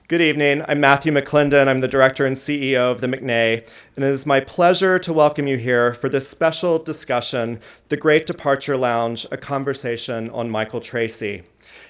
Good evening. I'm Matthew McLendon. I'm the director and CEO of the McNay, and it is my pleasure to welcome you here for this special discussion, The Great Departure Lounge, a conversation on Michael Tracy.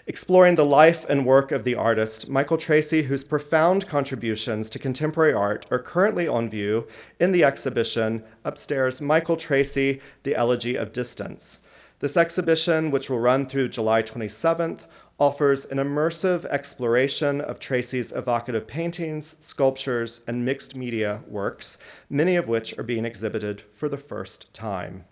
Exploring the life and work of the artist, Michael Tracy, whose profound contributions to contemporary art are currently on view in the exhibition upstairs, Michael Tracy, The Elegy of Distance. This exhibition, which will run through July 27th, offers an immersive exploration of Tracy's evocative paintings, sculptures, and mixed media works, many of which are being exhibited for the first time.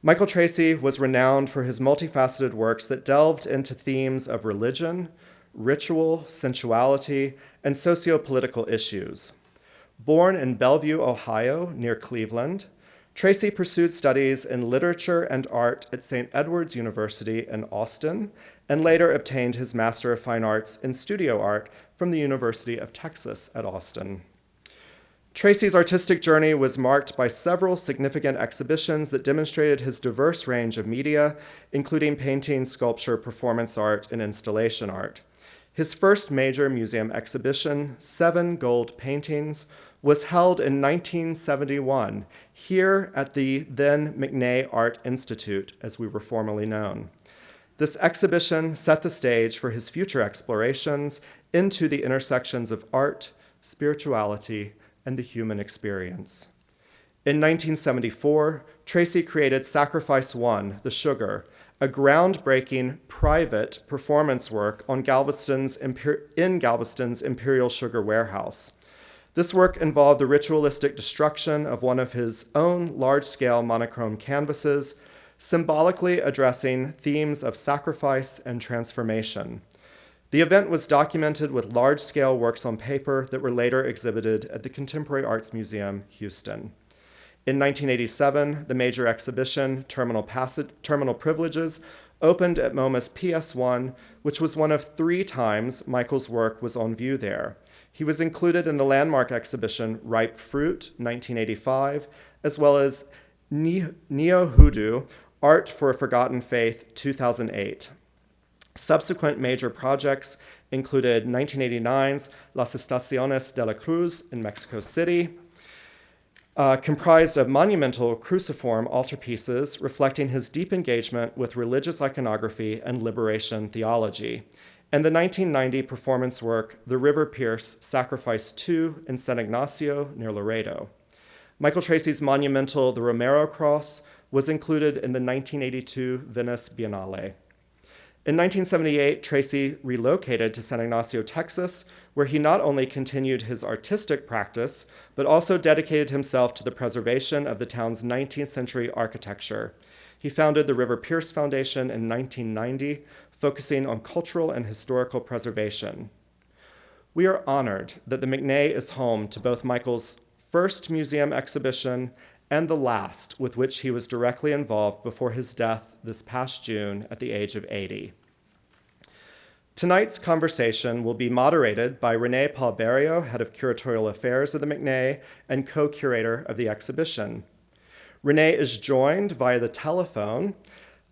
Michael Tracy was renowned for his multifaceted works that delved into themes of religion, ritual, sensuality, and socio-political issues. Born in Bellevue, Ohio, near Cleveland, Tracy pursued studies in literature and art at St. Edward's University in Austin, and later obtained his Master of Fine Arts in Studio Art from the University of Texas at Austin. Tracy's artistic journey was marked by several significant exhibitions that demonstrated his diverse range of media, including painting, sculpture, performance art, and installation art. His first major museum exhibition, 7 Gold Paintings, was held in 1971 here at the then McNay Art Institute, as we were formerly known. This exhibition set the stage for his future explorations into the intersections of art, spirituality, and the human experience. In 1974, Tracy created Sacrifice One, The Sugar, a groundbreaking private performance work on Galveston's Imperial Sugar Warehouse. This work involved the ritualistic destruction of one of his own large-scale monochrome canvases, symbolically addressing themes of sacrifice and transformation. The event was documented with large-scale works on paper that were later exhibited at the Contemporary Arts Museum, Houston. In 1987, the major exhibition, Terminal Privileges, opened at MoMA's PS1, which was one of 3 times Michael's work was on view there. He was included in the landmark exhibition Ripe Fruit, 1985, as well as Neo-Hoodoo, Art for a Forgotten Faith, 2008. Subsequent major projects included 1989's Las Estaciones de la Cruz in Mexico City, comprised of monumental cruciform altarpieces reflecting his deep engagement with religious iconography and liberation theology, and the 1990 performance work The River Pierce Sacrifice 2 in San Ignacio near Laredo. Michael Tracy's monumental The Romero Cross was included in the 1982 Venice Biennale. In 1978, Tracy relocated to San Ignacio, Texas, where he not only continued his artistic practice, but also dedicated himself to the preservation of the town's 19th century architecture. He founded the River Pierce Foundation in 1990, focusing on cultural and historical preservation. We are honored that the McNay is home to both Michael's first museum exhibition and the last with which he was directly involved before his death this past June at the age of 80. Tonight's conversation will be moderated by René Paul Barilleaux, head of Curatorial Affairs of the McNay and co-curator of the exhibition. René is joined via the telephone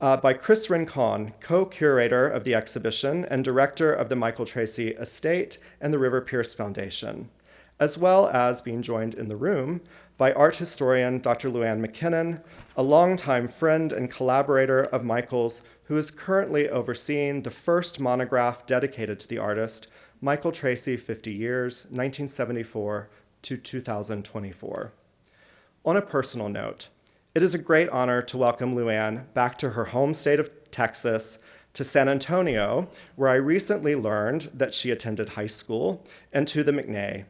by Chris Rincón, co-curator of the exhibition and director of the Michael Tracy Estate and the River Pierce Foundation, as well as being joined in the room by art historian Dr. Luanne McKinnon, a longtime friend and collaborator of Michael's, who is currently overseeing the first monograph dedicated to the artist, Michael Tracy, 50 Years, 1974 to 2024. On a personal note, it is a great honor to welcome Luanne back to her home state of Texas, to San Antonio, where I recently learned that she attended high school, and to the McNay.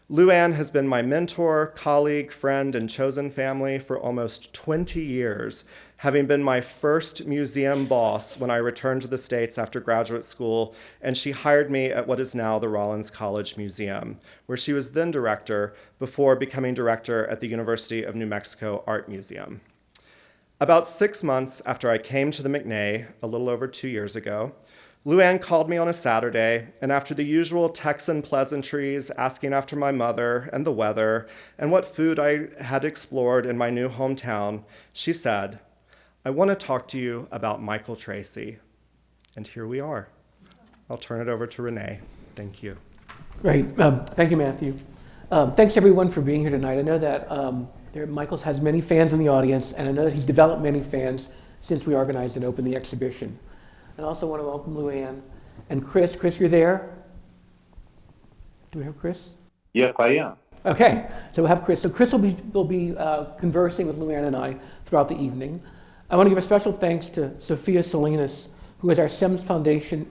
Luanne has been my mentor, colleague, friend, and chosen family for almost 20 years, having been my first museum boss when I returned to the States after graduate school, and she hired me at what is now the Rollins College Museum, where she was then director before becoming director at the University of New Mexico Art Museum. About 6 months after I came to the McNay, a little over 2 years ago, Luanne called me on a Saturday, and after the usual Texan pleasantries, asking after my mother and the weather and what food I had explored in my new hometown, she said, "I want to talk to you about Michael Tracy." And here we are. I'll turn it over to René. Thank you. Great. Thank you, Matthew. Thanks, everyone, for being here tonight. I know that Michael has many fans in the audience, and I know that he's developed many fans since we organized and opened the exhibition. And I also want to welcome Luanne and Chris. Chris, you're there? Do we have Chris? Yes, I am. Okay, so we'll have Chris. So Chris will be conversing with Luanne and I throughout the evening. I want to give a special thanks to Sophia Salinas, who is our Semmes Foundation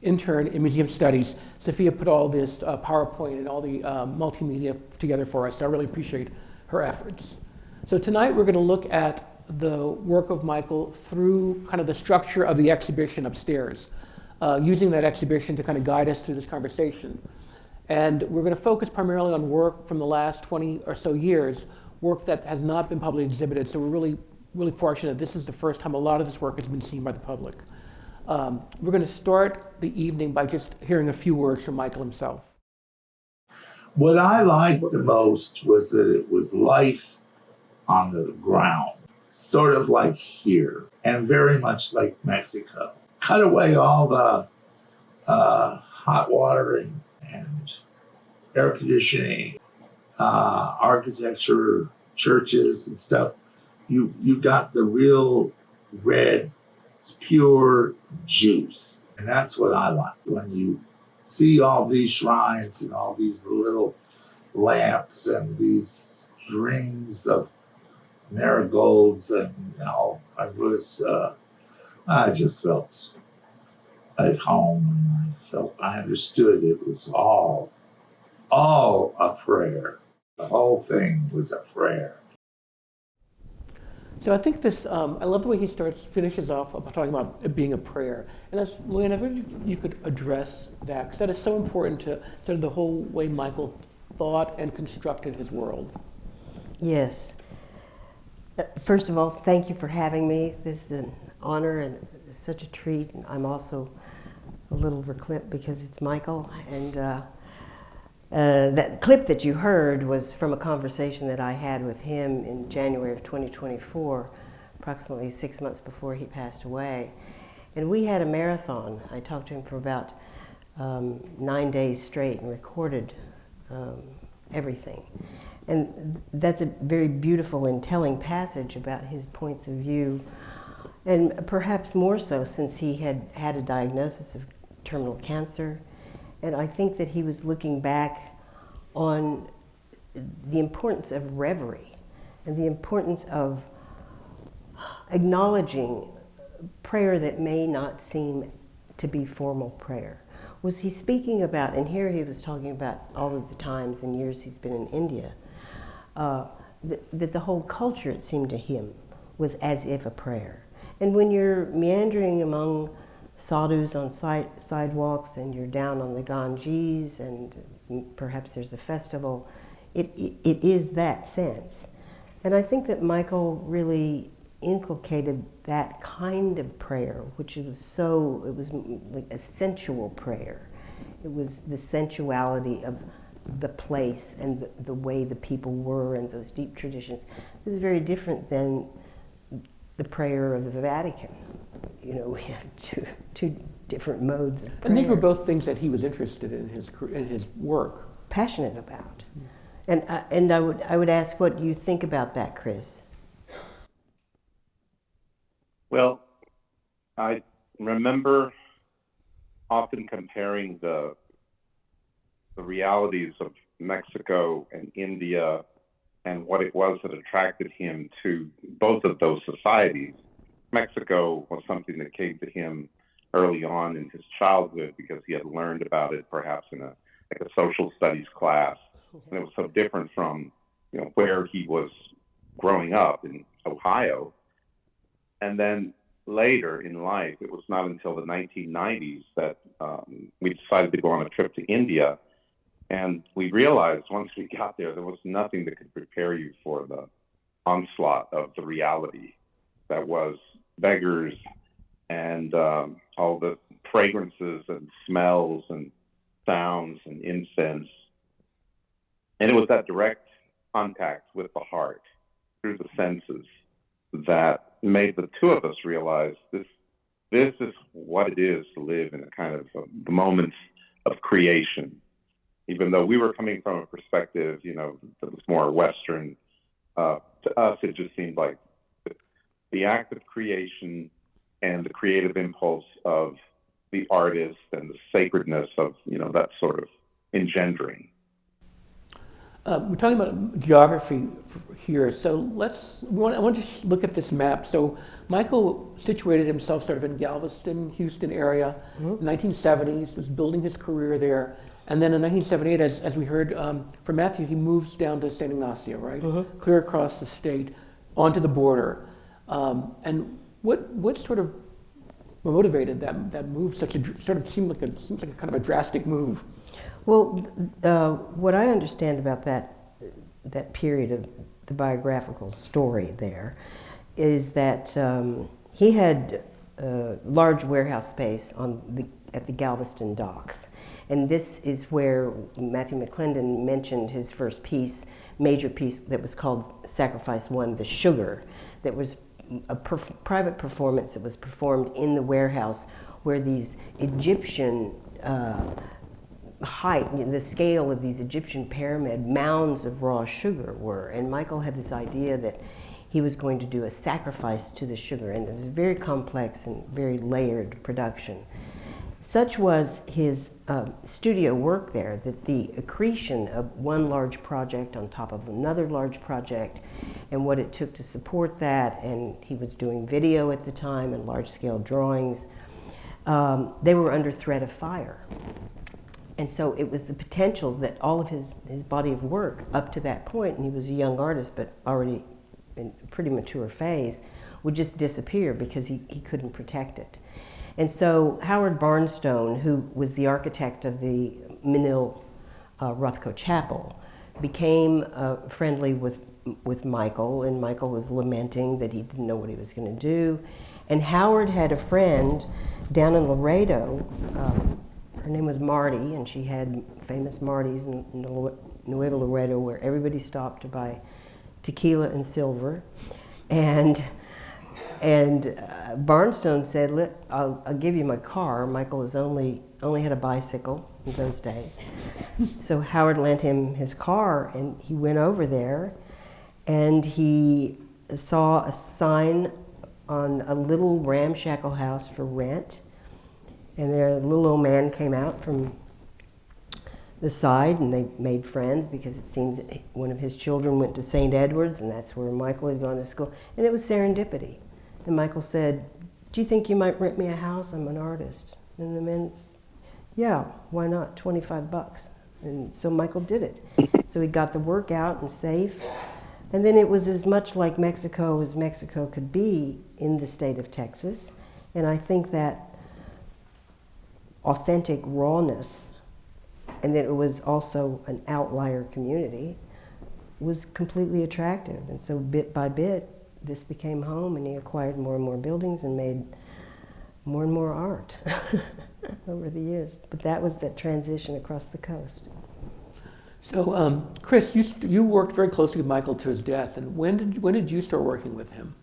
intern in Museum Studies. Sophia put all this PowerPoint and all the multimedia together for us, so I really appreciate her efforts. So tonight we're going to look at the work of Michael through kind of the structure of the exhibition upstairs, using that exhibition to kind of guide us through this conversation. And we're going to focus primarily on work from the last 20 or so years, work that has not been publicly exhibited, so we're really fortunate. This is the first time a lot of this work has been seen by the public. We're going to start the evening by just hearing a few words from Michael himself. What I liked the most was that it was life on the ground, sort of like here, and very much like Mexico. Cut away all the hot water and air conditioning, architecture, churches and stuff. You got the real red, pure juice. And that's what I like. When you see all these shrines and all these little lamps and these strings of marigolds, and I just felt at home, and I understood it was all a prayer. The whole thing was a prayer. So I think this, I love the way he finishes off about talking about it being a prayer. And that's, Luanne, I think you could address that, because that is so important to sort of the whole way Michael thought and constructed his world. Yes. First of all, thank you for having me. This is an honor and such a treat. I'm also a little verklempt because it's Michael. And that clip that you heard was from a conversation that I had with him in January of 2024, approximately 6 months before he passed away. And we had a marathon. I talked to him for about 9 days straight and recorded everything. And that's a very beautiful and telling passage about his points of view, and perhaps more so since he had had a diagnosis of terminal cancer. And I think that he was looking back on the importance of reverie and the importance of acknowledging prayer that may not seem to be formal prayer. Was he speaking about, and here he was talking about all of the times and years he's been in India, that the whole culture, it seemed to him, was as if a prayer. And when you're meandering among sadhus on sidewalks and you're down on the Ganges and perhaps there's a festival, it is that sense. And I think that Michael really inculcated that kind of prayer, which it was like a sensual prayer. It was the sensuality of the place and the way the people were and those deep traditions. This is very different than the prayer of the Vatican. You know, we have two different modes of prayer. And these were both things that he was interested in his work. Passionate about. And I would ask what you think about that, Chris. Well, I remember often comparing the realities of Mexico and India and what it was that attracted him to both of those societies. Mexico was something that came to him early on in his childhood because he had learned about it perhaps in a social studies class, and it was so different from where he was growing up in Ohio. And then later in life, it was not until the 1990s that we decided to go on a trip to India. And we realized once we got there was nothing that could prepare you for the onslaught of the reality that was beggars and all the fragrances and smells and sounds and incense. And it was that direct contact with the heart through the senses that made the two of us realize this is what it is to live in a kind of the moments of creation. even though we were coming from a perspective, that was more Western. To us, it just seemed like the act of creation and the creative impulse of the artist and the sacredness of, that sort of engendering. We're talking about geography here, so I want to look at this map. So Michael situated himself sort of in Galveston, Houston area, in the 1970s, was building his career there. And then in 1978, as we heard from Matthew, he moves down to St. Ignacio, right? Clear across the state, onto the border. And what sort of motivated that move? Seemed like a kind of a drastic move. Well, what I understand about that period of the biographical story there is that he had large warehouse space at the Galveston docks. And this is where Matthew McLendon mentioned his first major piece that was called Sacrifice One, The Sugar, that was a private performance that was performed in the warehouse where these Egyptian the scale of these Egyptian pyramid mounds of raw sugar were. And Michael had this idea that he was going to do a sacrifice to the sugar, and it was a very complex and very layered production. Such was his studio work there that the accretion of one large project on top of another large project and what it took to support that, and he was doing video at the time and large-scale drawings, they were under threat of fire. And so it was the potential that all of his body of work up to that point, and he was a young artist but already in a pretty mature phase, would just disappear because he couldn't protect it. And so Howard Barnstone, who was the architect of the Manil Rothko Chapel, became friendly with Michael, and Michael was lamenting that he didn't know what he was going to do. And Howard had a friend down in Laredo. Her name was Marty, and she had famous Marty's in Nuevo Laredo where everybody stopped to buy tequila and silver. And Barnstone said, I'll give you my car. Michael only had a bicycle in those days. So Howard lent him his car, and he went over there, and he saw a sign on a little ramshackle house for rent. And there, a little old man came out from the side, and they made friends because it seems that one of his children went to St. Edward's, and that's where Michael had gone to school. And it was serendipity. And Michael said, "Do you think you might rent me a house? I'm an artist." And the man said, "Yeah, why not? $25. And so Michael did it. So he got the work out and safe. And then it was as much like Mexico as Mexico could be in the state of Texas. And I think that authentic rawness, and that it was also an outlier community, was completely attractive. And so bit by bit, this became home, and he acquired more and more buildings and made more and more art over the years. But that was that transition across the coast. So, Chris, you worked very closely with Michael to his death, and when did you start working with him?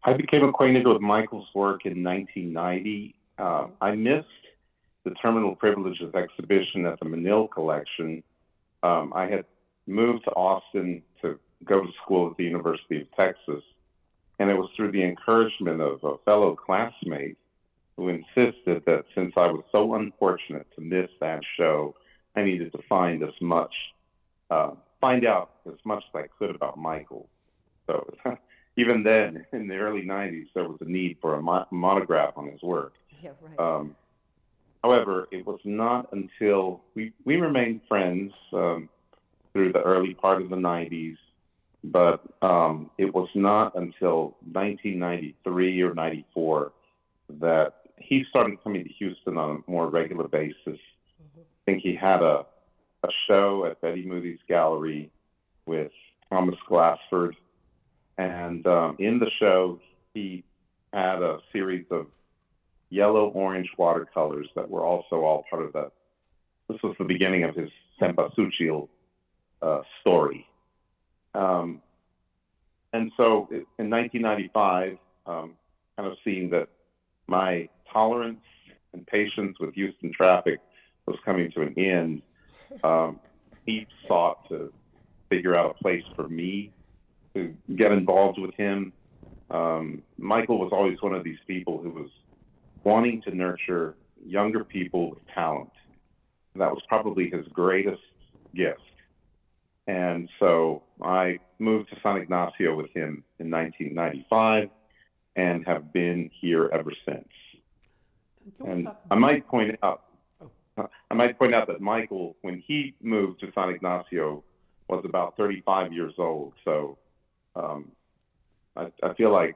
I became acquainted with Michael's work in 1990. I missed the Terminal Privileges exhibition at the Manil Collection. I had moved to Austin to go to school at the University of Texas, and it was through the encouragement of a fellow classmate who insisted that since I was so unfortunate to miss that show, I needed to find out as much as I could about Michael. So even then, in the early 90s, there was a need for a monograph on his work. Yeah, right. However, it was not until we remained friends through the early part of the 90s, but it was not until 1993 or 94 that he started coming to Houston on a more regular basis. Mm-hmm. I think he had a show at Betty Moody's Gallery with Thomas Glassford, and in the show he had a series of yellow-orange watercolors that were also all part of that. This was the beginning of his Cempasúchil story. And so in 1995, kind of seeing that my tolerance and patience with Houston traffic was coming to an end, he sought to figure out a place for me to get involved with him. Michael was always one of these people who was wanting to nurture younger people with talent. That was probably his greatest gift. And so I moved to San Ignacio with him in 1995 and have been here ever since. And I might point out that Michael, when he moved to San Ignacio, was about 35 years old. So I feel like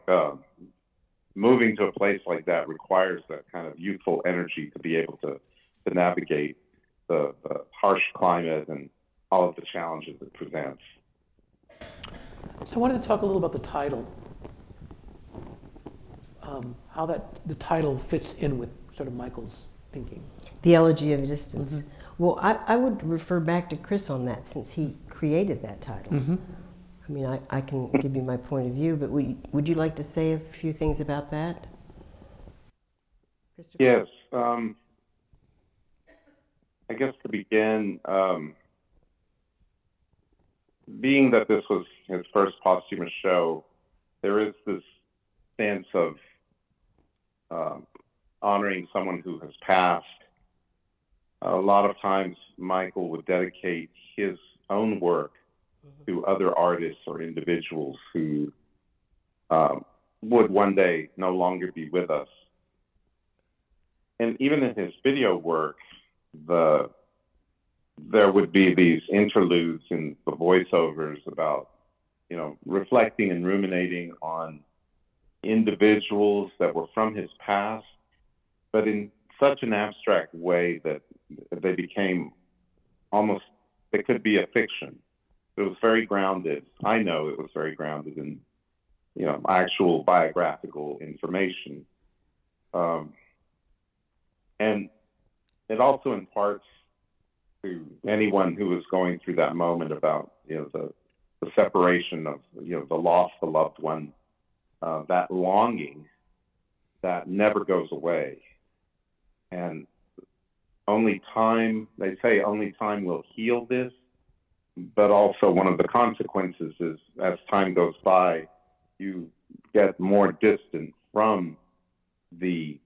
moving to a place like that requires that kind of youthful energy to be able to navigate the harsh climate and all of the challenges it presents. So I wanted to talk a little about the title, how the title fits in with sort of Michael's thinking. The Elegy of Distance. Mm-hmm. Well, I would refer back to Chris on that, since he created that title. Mm-hmm. I mean, I can give you my point of view, but would you like to say a few things about that? Christopher? Yes. I guess to begin, being that this was his first posthumous show, there is this sense of honoring someone who has passed. A lot of times Michael would dedicate his own work to other artists or individuals who would one day no longer be with us. And even in his video work, there would be these interludes and the voiceovers about, reflecting and ruminating on individuals that were from his past, but in such an abstract way that they became they could be a fiction. It was very grounded. I know it was very grounded in, actual biographical information. And it also imparts to anyone who is going through that moment about, the separation of, the loss of a loved one, that longing that never goes away. And they say only time will heal this, but also one of the consequences is as time goes by, you get more distant from the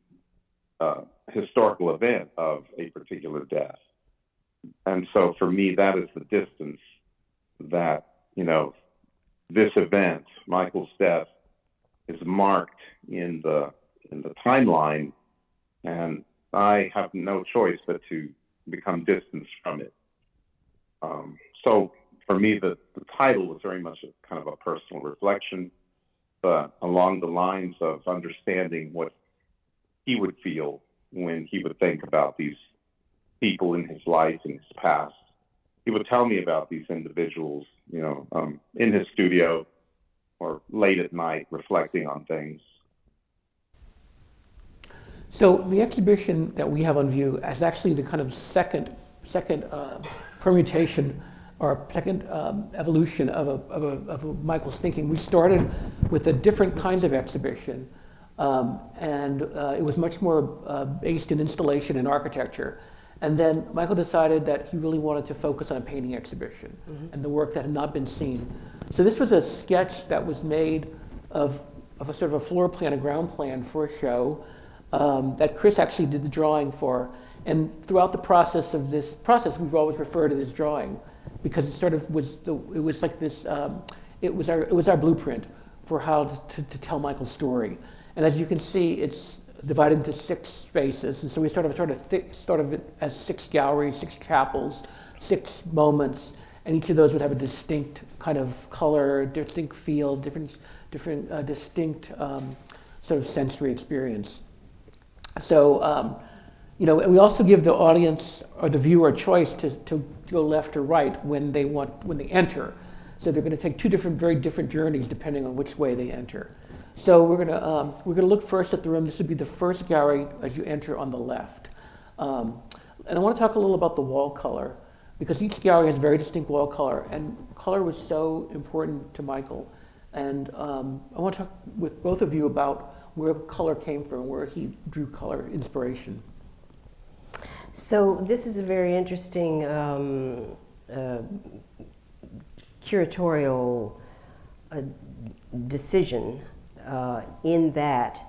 historical event of a particular death. And so for me, that is the distance that, this event, Michael's death, is marked in the timeline, and I have no choice but to become distanced from it. So for me, the title was very much a kind of a personal reflection, but along the lines of understanding what he would feel when he would think about these people in his life, in his past. He would tell me about these individuals, in his studio or late at night reflecting on things. So the exhibition that we have on view is actually the kind of second permutation or second evolution of Michael's thinking. We started with a different kind of exhibition, and it was much more based in installation and architecture. And then Michael decided that he really wanted to focus on a painting exhibition and the work that had not been seen. So this was a sketch that was made of a sort of a floor plan, a ground plan for a show that Chris actually did the drawing for. And throughout the process of this process, we've always referred to this drawing because it sort of was it was our blueprint for how to tell Michael's story. And as you can see, it's divided into 6 spaces, and so we sort of it as 6 galleries, 6 chapels, 6 moments, and each of those would have a distinct kind of color, distinct feel, different distinct sort of sensory experience. So, we also give the audience or the viewer a choice to go left or right when they enter. So they're going to take 2 very different journeys depending on which way they enter. So we're gonna look first at the room. This would be the first gallery as you enter on the left. And I want to talk a little about the wall color because each gallery has very distinct wall color, and color was so important to Michael. And I want to talk with both of you about where color came from, where he drew color inspiration. So this is a very interesting curatorial decision in that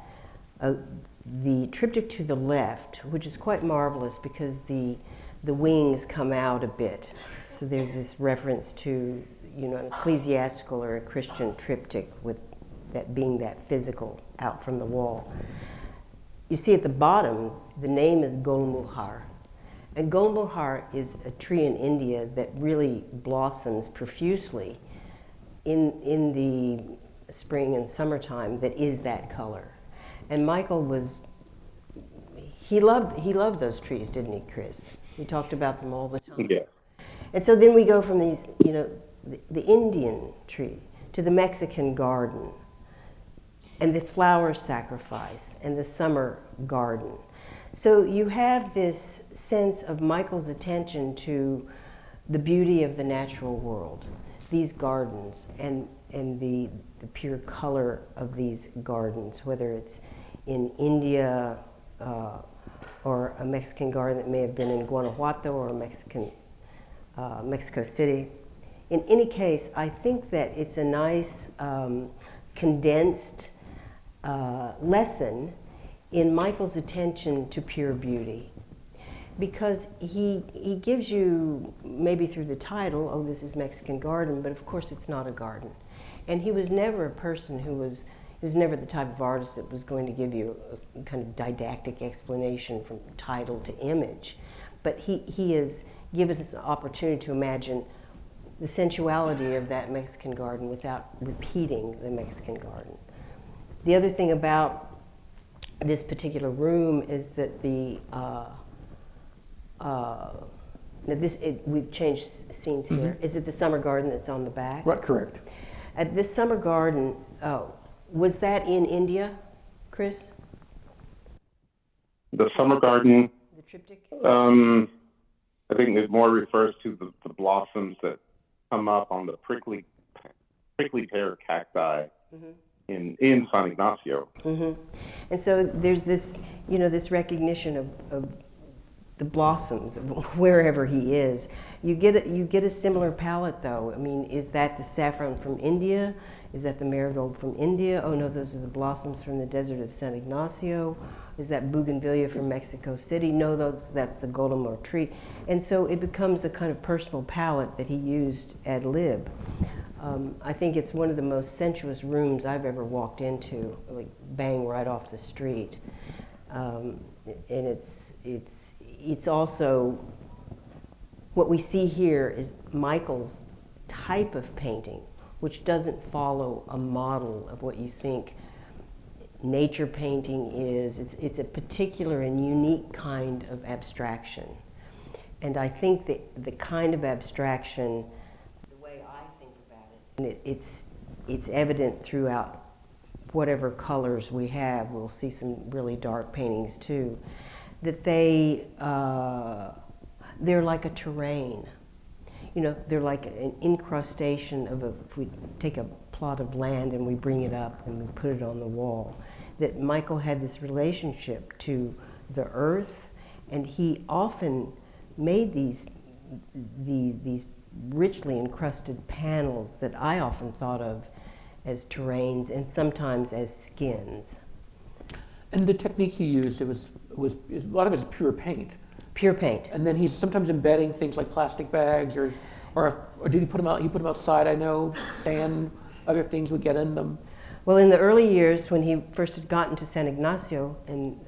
the triptych to the left, which is quite marvelous because the wings come out a bit. So there's this reference to, you know, an ecclesiastical or a Christian triptych with that being that physical out from the wall. You see at the bottom, the name is Gulmohar. And Gulmohar is a tree in India that really blossoms profusely in the spring and summertime that is that color. And Michael he loved those trees, didn't he, Chris? He talked about them all the time. Yeah. And so then we go from these, you know, the Indian tree to the Mexican garden and the flower sacrifice and the summer garden. So you have this sense of Michael's attention to the beauty of the natural world, these gardens, and the pure color of these gardens, whether it's in India or a Mexican garden that may have been in Guanajuato or a Mexico City. In any case, I think that it's a nice condensed lesson in Michael's attention to pure beauty, because he gives you, maybe through the title, oh, this is Mexican garden, but of course it's not a garden. And he was never a person he was never the type of artist that was going to give you a kind of didactic explanation from title to image. But he has given us an opportunity to imagine the sensuality of that Mexican garden without repeating the Mexican garden. The other thing about this particular room is that we've changed scenes here. Is it the summer garden that's on the back? Right, correct. At this summer garden, was that in India, Chris? The summer garden, The triptych? I think it more refers to the blossoms that come up on the prickly pear cacti in San Ignacio. And so there's this, you know, this recognition of the blossoms of wherever he is. You get a similar palette, though. I mean, is that the saffron from India? Is that the marigold from India? Oh no, those are the blossoms from the desert of San Ignacio. Is that bougainvillea from Mexico City? No, that's the Golomor tree. And so it becomes a kind of personal palette that he used ad lib. I think it's one of the most sensuous rooms I've ever walked into, like bang right off the street. And it's also, what we see here is Michael's type of painting, which doesn't follow a model of what you think nature painting is. It's a particular and unique kind of abstraction. And I think that the kind of abstraction, the way I think about it, and it's evident throughout whatever colors we have. We'll see some really dark paintings too, that they're like a terrain. You know, they're like an incrustation of if we take a plot of land and we bring it up and we put it on the wall, that Michael had this relationship to the earth, and he often made these richly encrusted panels that I often thought of as terrains and sometimes as skins. And the technique he used, a lot of it is pure paint. Pure paint. And then he's sometimes embedding things like plastic bags, or did he put them out? He put them outside, I know, sand, other things would get in them. Well, in the early years, when he first had gotten to San Ignacio and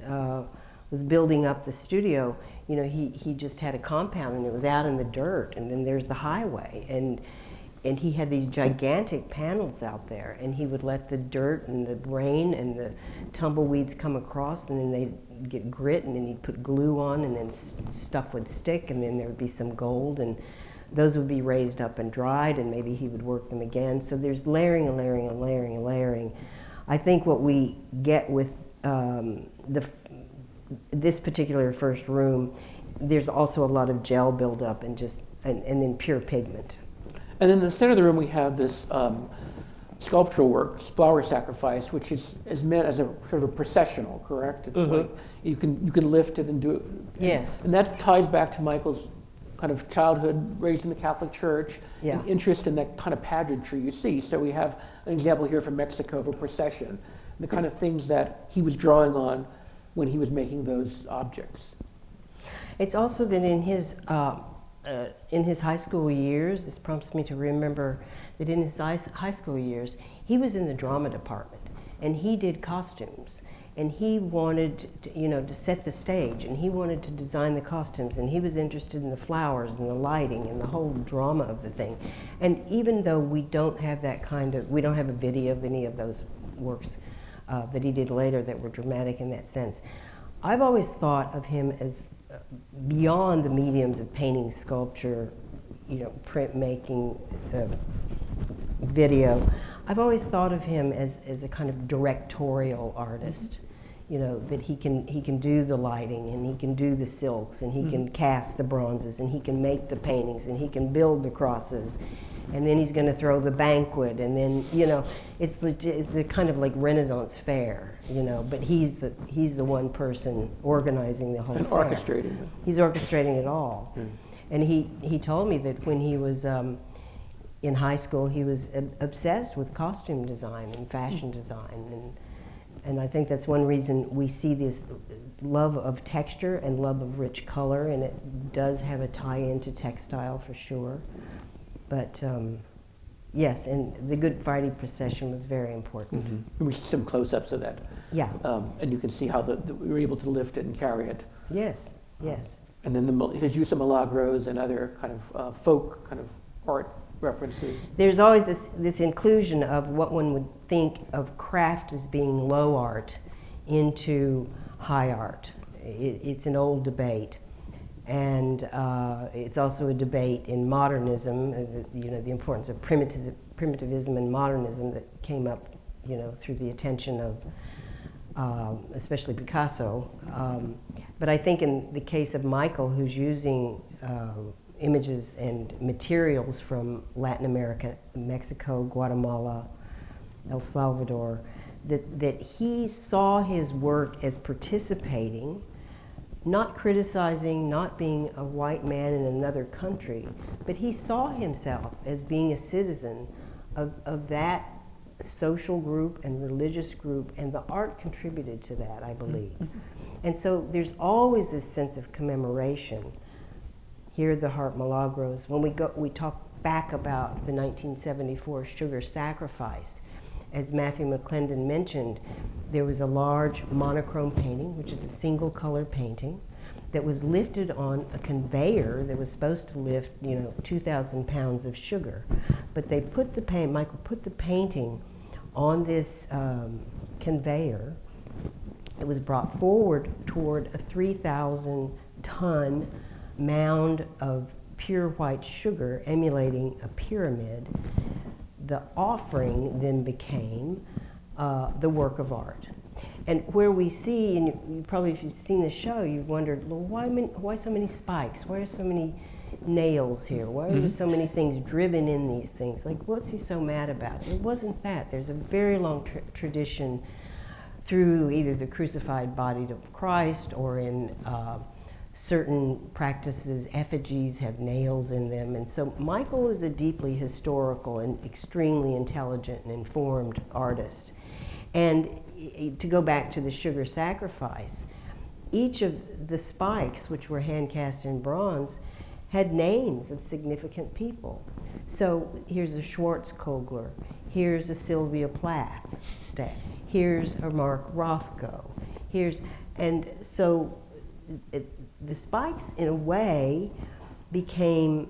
was building up the studio, you know, he just had a compound and it was out in the dirt, and then there's the highway, and he had these gigantic panels out there, and he would let the dirt and the rain and the tumbleweeds come across, and then they'd get grit, and then he'd put glue on, and then stuff would stick, and then there would be some gold, and those would be raised up and dried, and maybe he would work them again. So there's layering and layering and layering and layering. I think what we get with this particular first room, there's also a lot of gel buildup and then pure pigment. And in the center of the room we have this sculptural works, flower sacrifice, which is meant as a sort of a processional, correct? It's like you can lift it and do it. Yes. And that ties back to Michael's kind of childhood, raised in the Catholic Church, Yeah. and interest in that kind of pageantry you see. So we have an example here from Mexico of a procession, the kind of things that he was drawing on when he was making those objects. It's also that in his high school years, this prompts me to remember that in his high school years, he was in the drama department, and he did costumes, and he wanted to set the stage, and he wanted to design the costumes, and he was interested in the flowers and the lighting and the whole drama of the thing. And even though we don't have we don't have a video of any of those works that he did later that were dramatic in that sense, I've always thought of him as beyond the mediums of painting, sculpture, printmaking, video. I've always thought of him as a kind of directorial artist. That he can do the lighting, and he can do the silks, and he can cast the bronzes, and he can make the paintings, and he can build the crosses, and then he's going to throw the banquet, and then it's the kind of like Renaissance fair, but he's the one person organizing the whole And fair. orchestrating it. He's orchestrating it all. And he told me that when he was in high school, he was obsessed with costume design and fashion design, and I think that's one reason we see this love of texture and love of rich color, and it does have a tie-in to textile for sure. But yes, and the Good Friday procession was very important. And we see some close-ups of that. Yeah. And you can see how we were able to lift it and carry it. Yes, yes. And then his use of milagros and other kind of folk kind of art references. There's always this inclusion of what one would think of craft as being low art into high art. It's an old debate. And it's also a debate in modernism, the importance of primitivism and modernism that came up, through the attention of especially Picasso. But I think in the case of Michael, who's using images and materials from Latin America, Mexico, Guatemala, El Salvador, that he saw his work as participating, not criticizing, not being a white man in another country, but he saw himself as being a citizen of that social group and religious group, and the art contributed to that, I believe. And so there's always this sense of commemoration. Here are the heart milagros. When we talk back about the 1974 sugar sacrifice, as Matthew McLendon mentioned, there was a large monochrome painting, which is a single color painting, that was lifted on a conveyor that was supposed to lift, 2,000 pounds of sugar. But they put Michael put the painting on this conveyor. It was brought forward toward a 3,000-ton mound of pure white sugar emulating a pyramid. The offering then became the work of art. And where we see, and you probably, if you've seen the show, you've wondered, well, why so many spikes? Why are so many nails here? Why are there so many things driven in these things? Like, what's he so mad about? It wasn't that. There's a very long tradition through either the crucified body of Christ or in certain practices, effigies have nails in them. And so Michael is a deeply historical and extremely intelligent and informed artist. And to go back to the sugar sacrifice, each of the spikes, which were hand cast in bronze, had names of significant people. So here's a Schwarzkogler, here's a Sylvia Plath step, here's a Mark Rothko, and so the spikes, in a way, became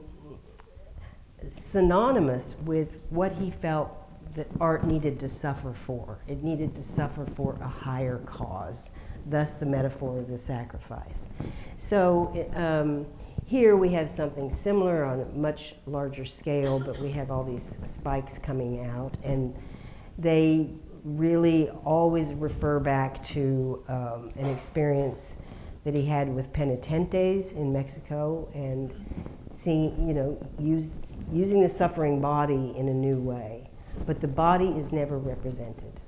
synonymous with what he felt that art needed to suffer for. It needed to suffer for a higher cause, thus the metaphor of the sacrifice. So here we have something similar on a much larger scale, but we have all these spikes coming out, and they really always refer back to an experience that he had with penitentes in Mexico, and seeing, using the suffering body in a new way. but the body is never represented.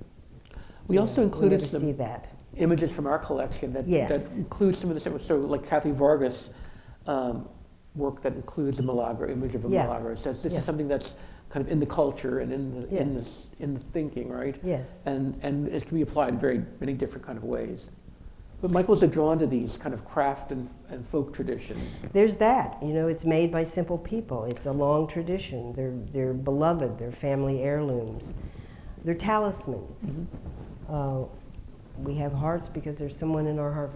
We also included never some see that. images from our collection that Yes. include some of the, so like Kathy Vargas' work that includes a milagro, image of a Yeah. milagro. It says this Yeah. is something that's kind of in the culture and Yes. in the thinking, right? Yes. And it can be applied in very many different kind of ways. But Michael's drawn to these kind of craft and folk traditions. There's that, it's made by simple people. It's a long tradition. They're beloved. They're family heirlooms. They're talismans. We have hearts because there's someone in our heart.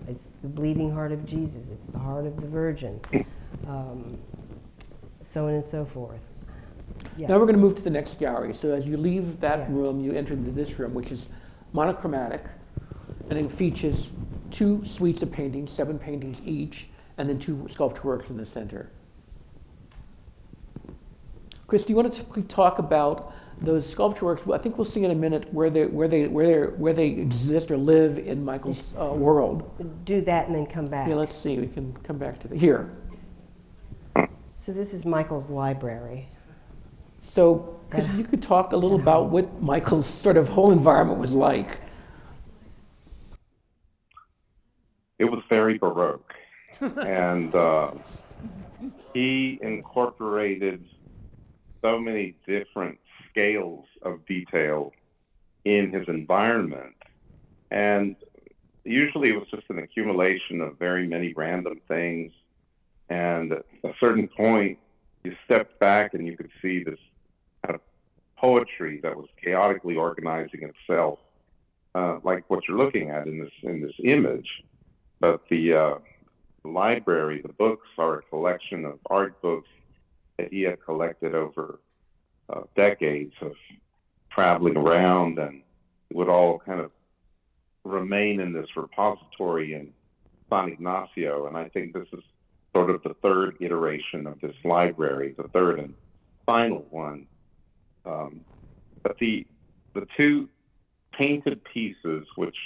It's the bleeding heart of Jesus. It's the heart of the Virgin. So on and so forth. Yeah. Now we're going to move to the next gallery. So as you leave that Yeah. room, you enter into this room, which is monochromatic, and it features 2 suites of paintings, 7 paintings each, and then 2 sculpture works in the center. Chris, do you want to quickly talk about those sculpture works? I think we'll see in a minute where they exist or live in Michael's world. Do that and then come back. Yeah, let's see. We can come back to here. So this is Michael's library. So, Chris, if you could talk a little about what Michael's sort of whole environment was like. It was very Baroque. And he incorporated so many different scales of detail in his environment. And usually it was just an accumulation of very many random things. And at a certain point, you stepped back and you could see this kind of poetry that was chaotically organizing itself, like what you're looking at in this image. But the library, the books, are a collection of art books that he had collected over decades of traveling around, and it would all kind of remain in this repository in San Ignacio. And I think this is sort of the third iteration of this library, the third and final one. But the 2 painted pieces, which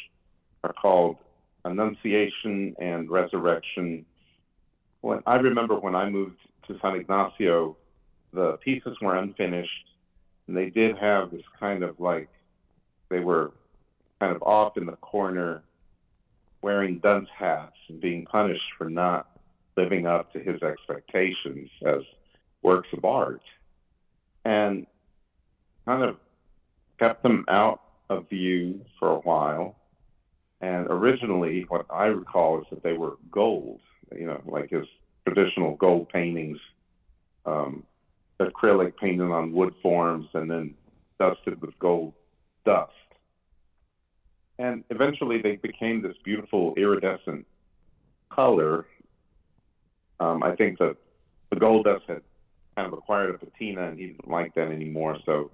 are called Annunciation and Resurrection. I remember when I moved to San Ignacio, the pieces were unfinished, and they did have this kind of like, they were kind of off in the corner wearing dunce hats and being punished for not living up to his expectations as works of art, and kind of kept them out of view for a while. And originally, what I recall is that they were gold, like his traditional gold paintings, acrylic painted on wood forms and then dusted with gold dust. And eventually they became this beautiful iridescent color. I think that the gold dust had kind of acquired a patina, and he didn't like that anymore. So,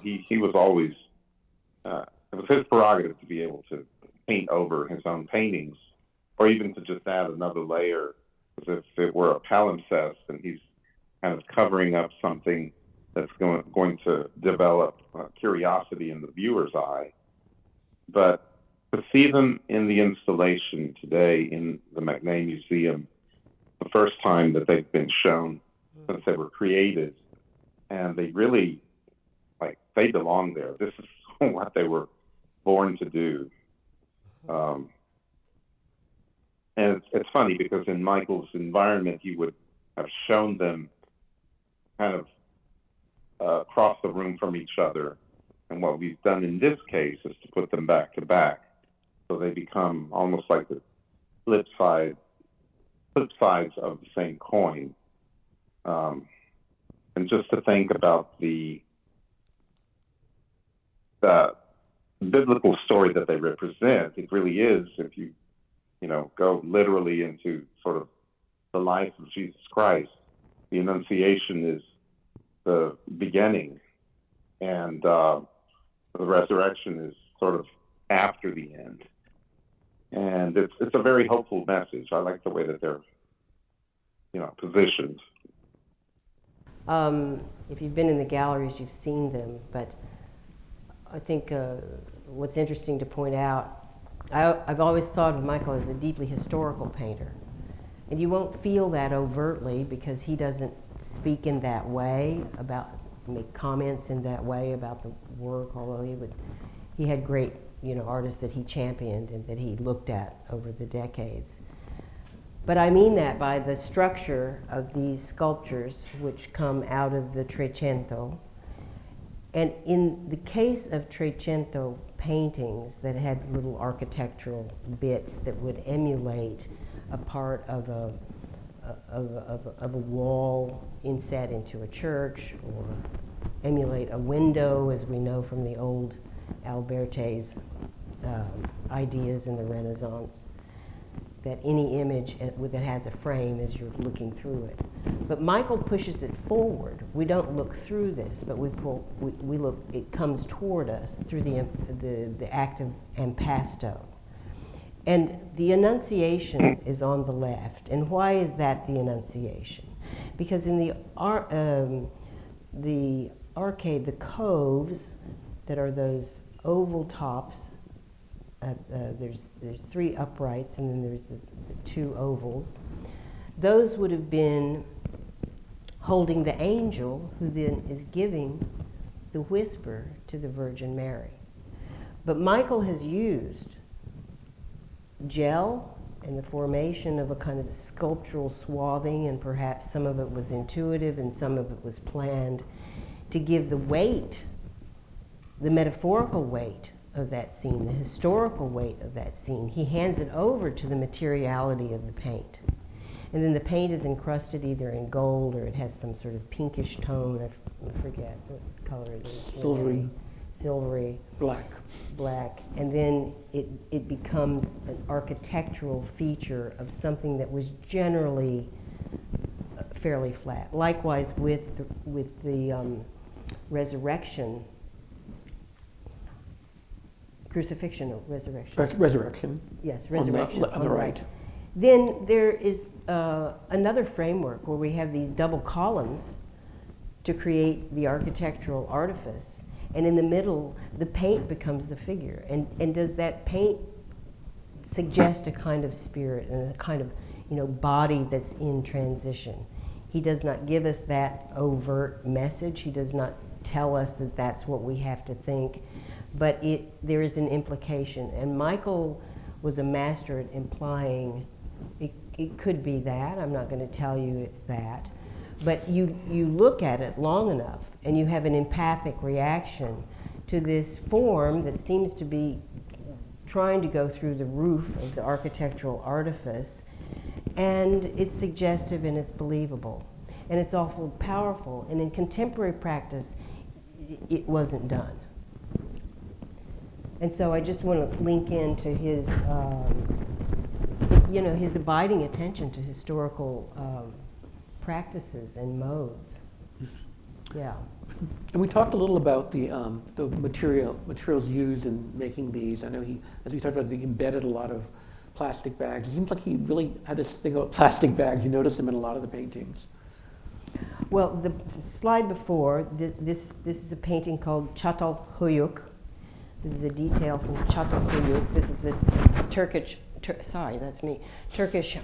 he was always, it was his prerogative to be able to paint over his own paintings, or even to just add another layer, as if it were a palimpsest, and he's kind of covering up something that's going to develop curiosity in the viewer's eye. But to see them in the installation today in the McNay Museum, the first time that they've been shown since they were created, and they really, they belong there. This is what they were born to do. And it's funny because in Michael's environment, he would have shown them kind of across the room from each other. And what we've done in this case is to put them back to back, so they become almost like the flip sides of the same coin. And just to think about the biblical story that they represent, it really is, if you go literally into sort of the life of Jesus Christ, the Annunciation is the beginning, and the resurrection is sort of after the end. And it's a very hopeful message. I like the way that they're positioned. If you've been in the galleries, you've seen them, but I think what's interesting to point out, I've always thought of Michael as a deeply historical painter. And you won't feel that overtly because he doesn't speak in that way about make comments in that way about the work, although he had great, artists that he championed and that he looked at over the decades. But I mean that by the structure of these sculptures, which come out of the Trecento. And in the case of Trecento paintings that had little architectural bits that would emulate a part of a wall inset into a church, or emulate a window, as we know from the old Alberte's ideas in the Renaissance, that any image that has a frame as you're looking through it. But Michael pushes it forward. We don't look through this, but we look, it comes toward us through the act of impasto. And the Annunciation is on the left. And why is that the Annunciation? Because in the arcade, the coves that are those oval tops, there's three uprights and then there's the two ovals. Those would have been holding the angel who then is giving the whisper to the Virgin Mary. But Michael has used gel and the formation of a kind of sculptural swathing, and perhaps some of it was intuitive and some of it was planned, to give the weight, the metaphorical weight of that scene, the historical weight of that scene. He hands it over to the materiality of the paint. And then the paint is encrusted either in gold or it has some sort of pinkish tone. I forget what color it is. Silvery. Black. And then it becomes an architectural feature of something that was generally fairly flat. Likewise with the resurrection. Crucifixion or resurrection? Resurrection. Yes, resurrection. On the right. Then there is another framework where we have these double columns to create the architectural artifice. And in the middle, the paint becomes the figure. And does that paint suggest a kind of spirit and a kind of body that's in transition? He does not give us that overt message. He does not tell us that that's what we have to think. But there is an implication. And Michael was a master at implying it could be that. I'm not going to tell you it's that. But you look at it long enough and you have an empathic reaction to this form that seems to be trying to go through the roof of the architectural artifice, and it's suggestive and it's believable. And it's awful powerful. And in contemporary practice, it wasn't done. And so I just want to link into his, his abiding attention to historical practices and modes. Yeah. And we talked a little about the materials used in making these. I know as we talked about, he embedded a lot of plastic bags. It seems like he really had this thing about plastic bags. You notice them in a lot of the paintings. Well, the slide before, this is a painting called Çatalhöyük. This is a detail from Çatalhöyük. This is a Turkish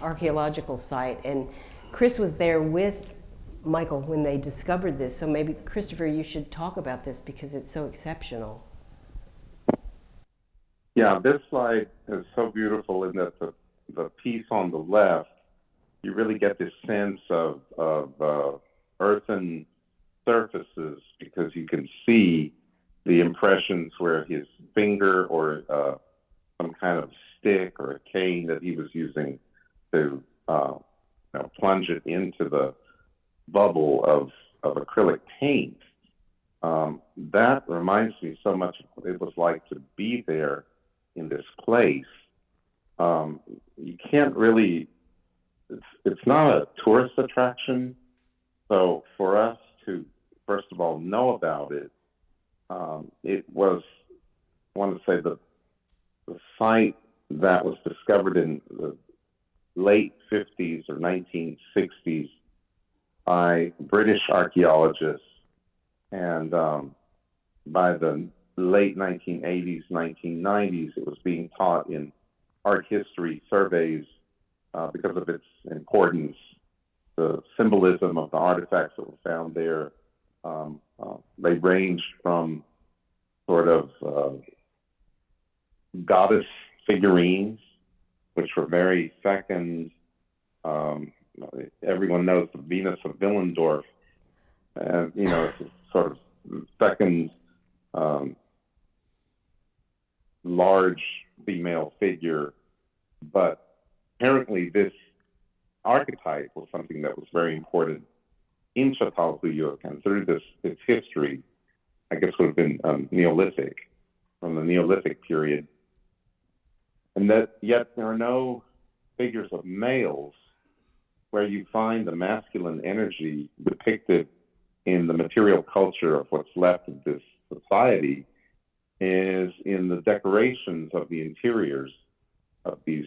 archaeological site. And Chris was there with Michael when they discovered this. So maybe, Christopher, you should talk about this because it's so exceptional. Yeah, this slide is so beautiful in that the piece on the left, you really get this sense of earthen surfaces because you can see the impressions where his finger or some kind of stick or a cane that he was using to plunge it into the bubble of acrylic paint. That reminds me so much of what it was like to be there in this place. You can't really, it's not a tourist attraction. So for us to, first of all, know about it, it was, I want to say, the site that was discovered in the late 50s or 1960s by British archaeologists, and by the late 1980s, 1990s, it was being taught in art history surveys because of its importance. The symbolism of the artifacts that were found there They ranged from sort of goddess figurines, which were very second. Everyone knows the Venus of Willendorf, and it's a sort of second large female figure. But apparently, this archetype was something that was very important in Charitable, and through its history, I guess would have been Neolithic, from the Neolithic period. And that yet there are no figures of males where you find the masculine energy depicted in the material culture of what's left of this society is in the decorations of the interiors of these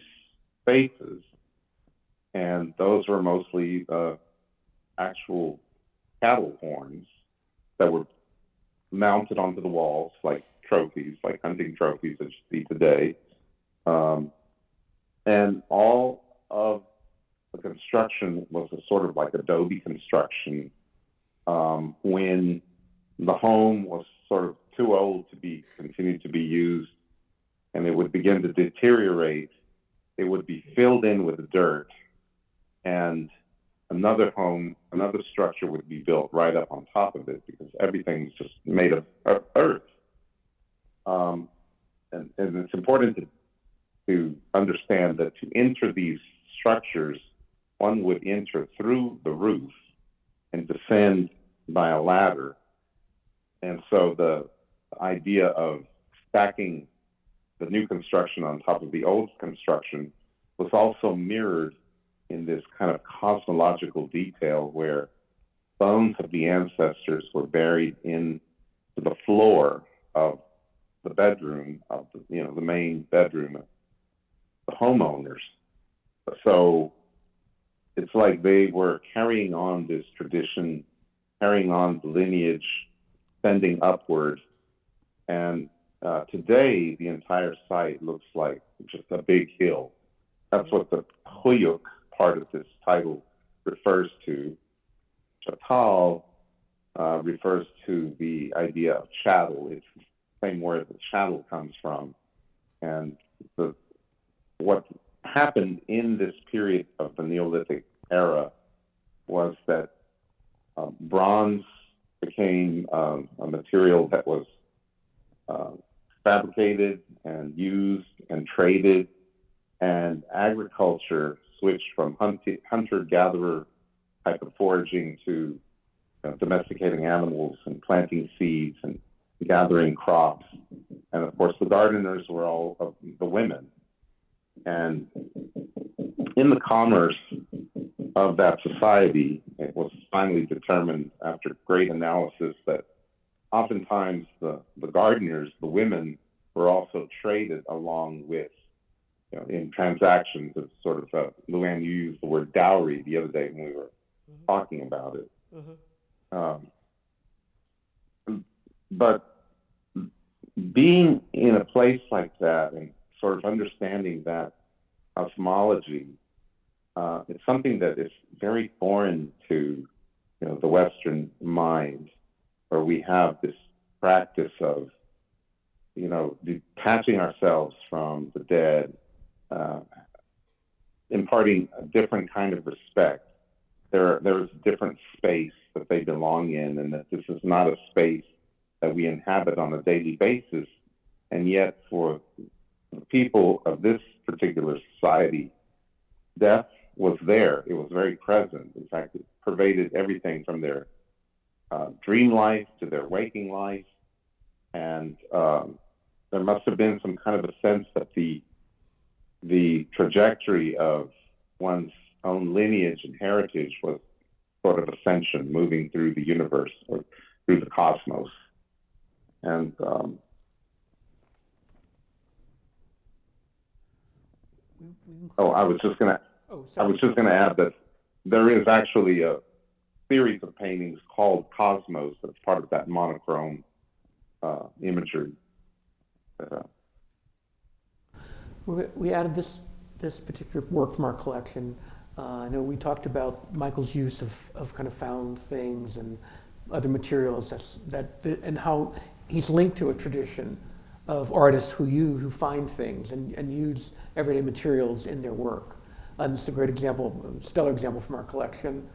spaces. And those were mostly actual cattle horns that were mounted onto the walls like trophies, like hunting trophies that you see today. And all of the construction was a sort of like adobe construction when the home was sort of too old to be continued to be used, and it would begin to deteriorate. It would be filled in with dirt, and another structure would be built right up on top of it because everything's just made of earth. And it's important to understand that to enter these structures, one would enter through the roof and descend by a ladder. And so the idea of stacking the new construction on top of the old construction was also mirrored in this kind of cosmological detail where bones of the ancestors were buried into the floor of the bedroom of the main bedroom of the homeowners. So it's like they were carrying on this tradition, carrying on the lineage, sending upward. And today, the entire site looks like just a big hill. That's what the Huyuk part of this title refers to. Chatal refers to the idea of chattel. It's the same word that chattel comes from. And what happened in this period of the Neolithic era was that bronze became a material that was fabricated and used and traded, and agriculture switched from hunter-gatherer type of foraging to domesticating animals and planting seeds and gathering crops. And of course, the gardeners were all of the women. And in the commerce of that society, it was finally determined after great analysis that oftentimes the gardeners, the women, were also traded along with, in transactions of sort of, Luanne, you used the word dowry the other day when we were talking about it. But being in a place like that and sort of understanding that cosmology, it's something that is very foreign to the Western mind, where we have this practice of detaching ourselves from the dead, imparting a different kind of respect. There is a different space that they belong in, and that this is not a space that we inhabit on a daily basis. And yet for the people of this particular society, death was there. It was very present. In fact, it pervaded everything from their dream life to their waking life. And there must have been some kind of a sense that the trajectory of one's own lineage and heritage was sort of ascension, moving through the universe or through the cosmos. And I was just going to add that there is actually a series of paintings called Cosmos that's part of that monochrome imagery. We added this particular work from our collection. I know we talked about Michael's use of kind of found things and other materials and how he's linked to a tradition of artists who find things and use everyday materials in their work. And it's a great example, stellar example from our collection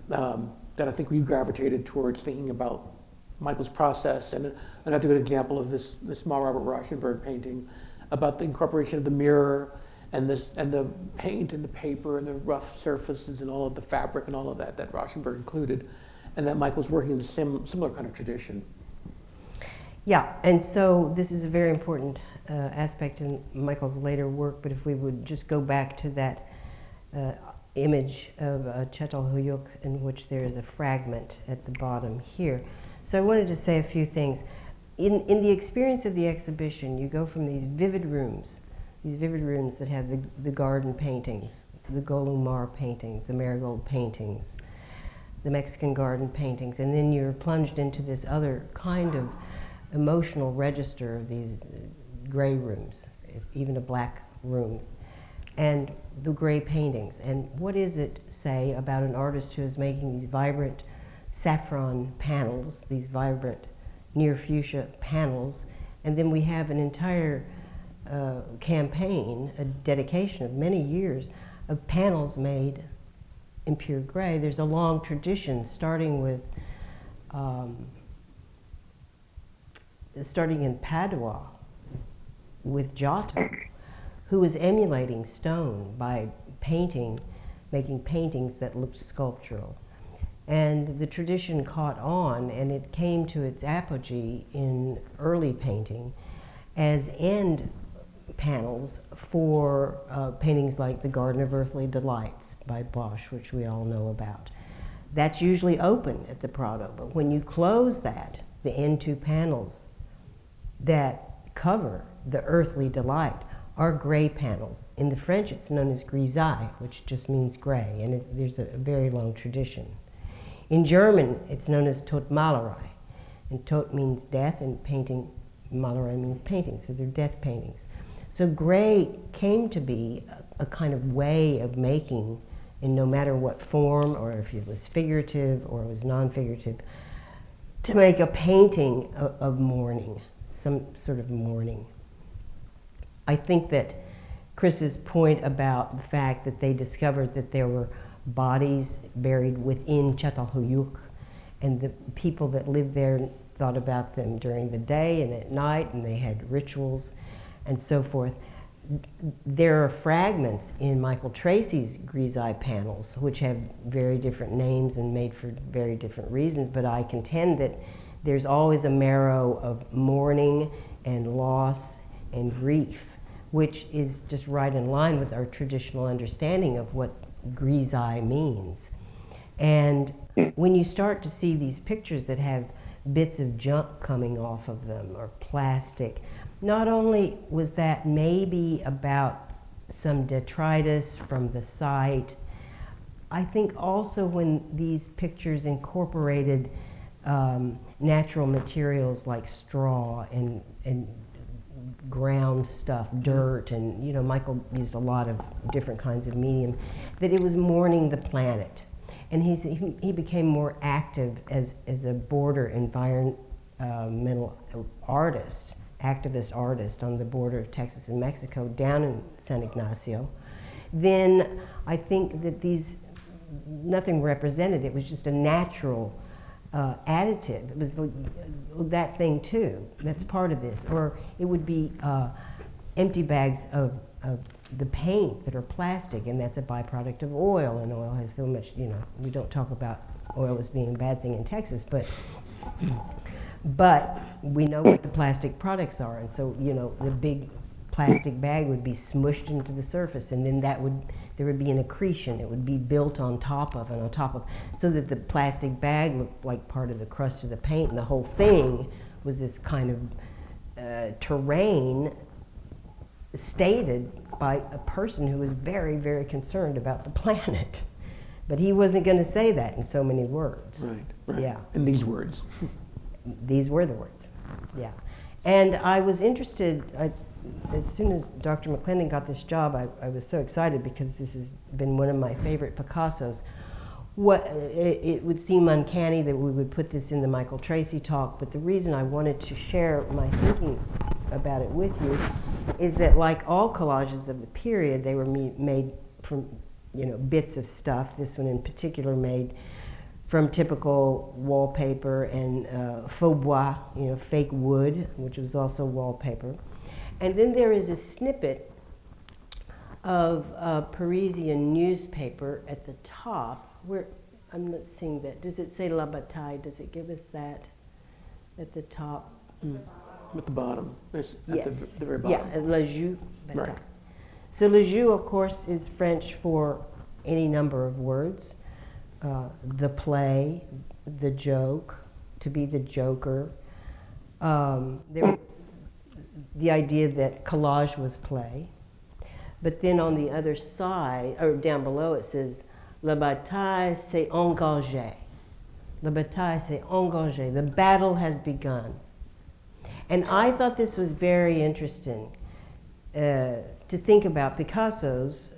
that I think we gravitated towards thinking about Michael's process. And another good example of this small Robert Rauschenberg painting about the incorporation of the mirror and the paint and the paper and the rough surfaces and all of the fabric and all of that Rauschenberg included, and that Michael's working in a similar kind of tradition. Yeah, and so this is a very important aspect in Michael's later work, but if we would just go back to that image of Charitable, in which there is a fragment at the bottom here. So I wanted to say a few things. In the experience of the exhibition, you go from these vivid rooms that have the garden paintings, the Golumar paintings, the marigold paintings, the Mexican garden paintings, and then you're plunged into this other kind of emotional register of these gray rooms, even a black room, and the gray paintings. And what does it say about an artist who is making these vibrant saffron panels, these vibrant near fuchsia panels, and then we have an entire campaign, a dedication of many years of panels made in pure gray. There's a long tradition starting in Padua with Giotto, who was emulating stone by making paintings that looked sculptural. And the tradition caught on, and it came to its apogee in early painting as end panels for paintings like The Garden of Earthly Delights by Bosch, which we all know about. That's usually open at the Prado, but when you close that, the end two panels that cover the earthly delight are gray panels. In the French, it's known as grisaille, which just means gray, and there's a very long tradition. In German, it's known as Todmalerei, and Tod means death, and Malerei means painting, so they're death paintings. So gray came to be a kind of way of making, in no matter what form, or if it was figurative or it was non-figurative, to make a painting of mourning, some sort of mourning. I think that Chris's point about the fact that they discovered that there were bodies buried within Çatalhöyük, and the people that lived there thought about them during the day and at night, and they had rituals and so forth. There are fragments in Michael Tracy's grisaille panels, which have very different names and made for very different reasons, but I contend that there's always a marrow of mourning and loss and grief, which is just right in line with our traditional understanding of what grisaille means. And when you start to see these pictures that have bits of junk coming off of them or plastic, not only was that maybe about some detritus from the site, I think also when these pictures incorporated natural materials like straw and ground stuff, dirt, and Michael used a lot of different kinds of medium, that it was mourning the planet. And he became more active as a border environmental artist, activist artist on the border of Texas and Mexico down in San Ignacio. Then I think that nothing represented, it was just a natural additive. It was that thing too, that's part of this. Or it would be empty bags of the paint that are plastic, and that's a byproduct of oil, and oil has so much, we don't talk about oil as being a bad thing in Texas, but we know what the plastic products are, and so, the big plastic bag would be smushed into the surface, and then there would be an accretion. It would be built on top of, so that the plastic bag looked like part of the crust of the paint, and the whole thing was this kind of terrain stated by a person who was very, very concerned about the planet. But he wasn't going to say that in so many words. Right. Yeah. In these words. These were the words, yeah. And I was interested, as soon as Dr. McLendon got this job, I was so excited because this has been one of my favorite Picassos. it would seem uncanny that we would put this in the Michael Tracy talk, but the reason I wanted to share my thinking about it with you is that, like all collages of the period, they were made from, bits of stuff. This one in particular made from typical wallpaper and faux bois, fake wood, which was also wallpaper. And then there is a snippet of Parisian newspaper at the top, where I'm not seeing that. Does it say La Bataille? Does it give us that at the top? At the bottom. Yes. The very bottom. Yeah, Le Jeu. Right. So Le Jeu, of course, is French for any number of words. The play, the joke, to be the joker. The idea that collage was play. But then on the other side, or down below, it says, La bataille s'est engagée. La bataille s'est engagée. The battle has begun. And I thought this was very interesting to think about Picasso's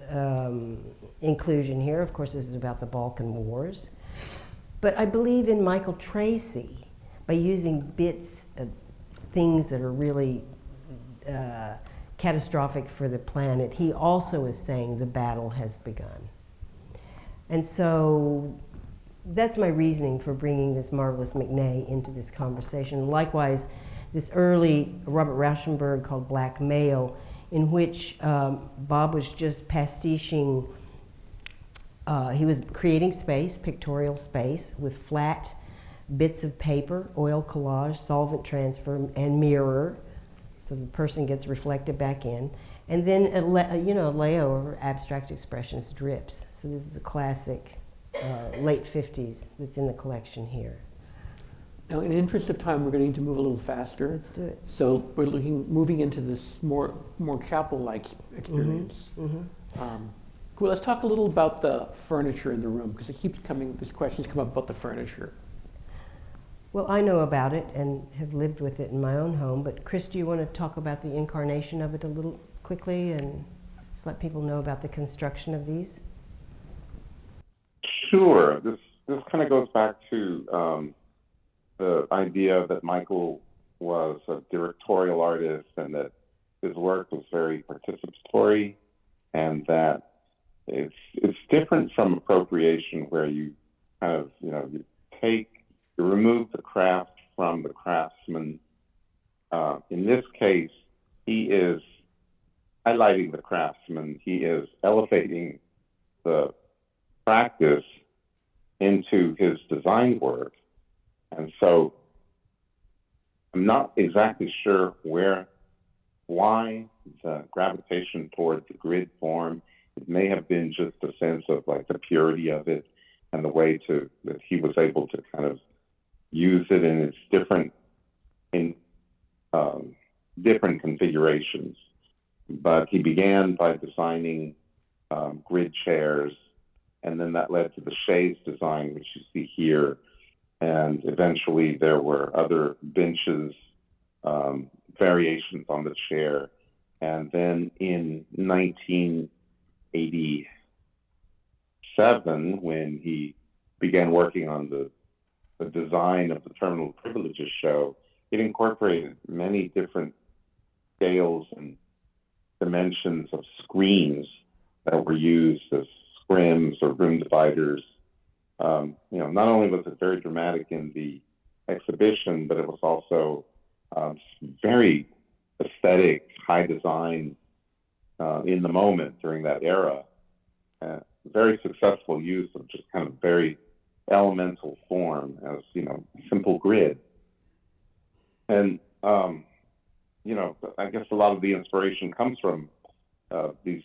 inclusion here. Of course, this is about the Balkan Wars. But I believe in Michael Tracy, by using bits of things that are really catastrophic for the planet, he also is saying the battle has begun. And so that's my reasoning for bringing this marvelous McNay into this conversation. Likewise, this early Robert Rauschenberg called Black Male, in which Bob was just pastiching, he was creating space, pictorial space, with flat bits of paper, oil collage, solvent transfer, and mirror, so the person gets reflected back in. And then a layover, abstract expressions, drips. So this is a classic late 50s that's in the collection here. Now, in the interest of time, we're going to need to move a little faster. Let's do it. So we're moving into this more chapel-like experience. Cool. Let's talk a little about the furniture in the room, because it keeps coming. These questions come up about the furniture. Well, I know about it and have lived with it in my own home. But Chris, do you want to talk about the incarnation of it a little quickly and just let people know about the construction of these? Sure. This kind of goes back to the idea that Michael was a directorial artist and that his work was very participatory, and that it's different from appropriation, where you kind of you remove the craft from the craftsman. In this case, he is highlighting the craftsman. He is elevating the practice into his design work. And so I'm not exactly sure why the gravitation toward the grid form. It may have been just a sense of like the purity of it and the way that he was able to kind of use it in its different configurations. But he began by designing grid chairs, and then that led to the chaise design, which you see here. And eventually there were other benches, variations on the chair. And then in 1987, when he began working on the design of the Terminal Privileges show, it incorporated many different scales and dimensions of screens that were used as scrims or room dividers. Not only was it very dramatic in the exhibition, but it was also very aesthetic, high design in the moment during that era. Very successful use of just kind of very elemental form as, simple grid. And, I guess a lot of the inspiration comes from these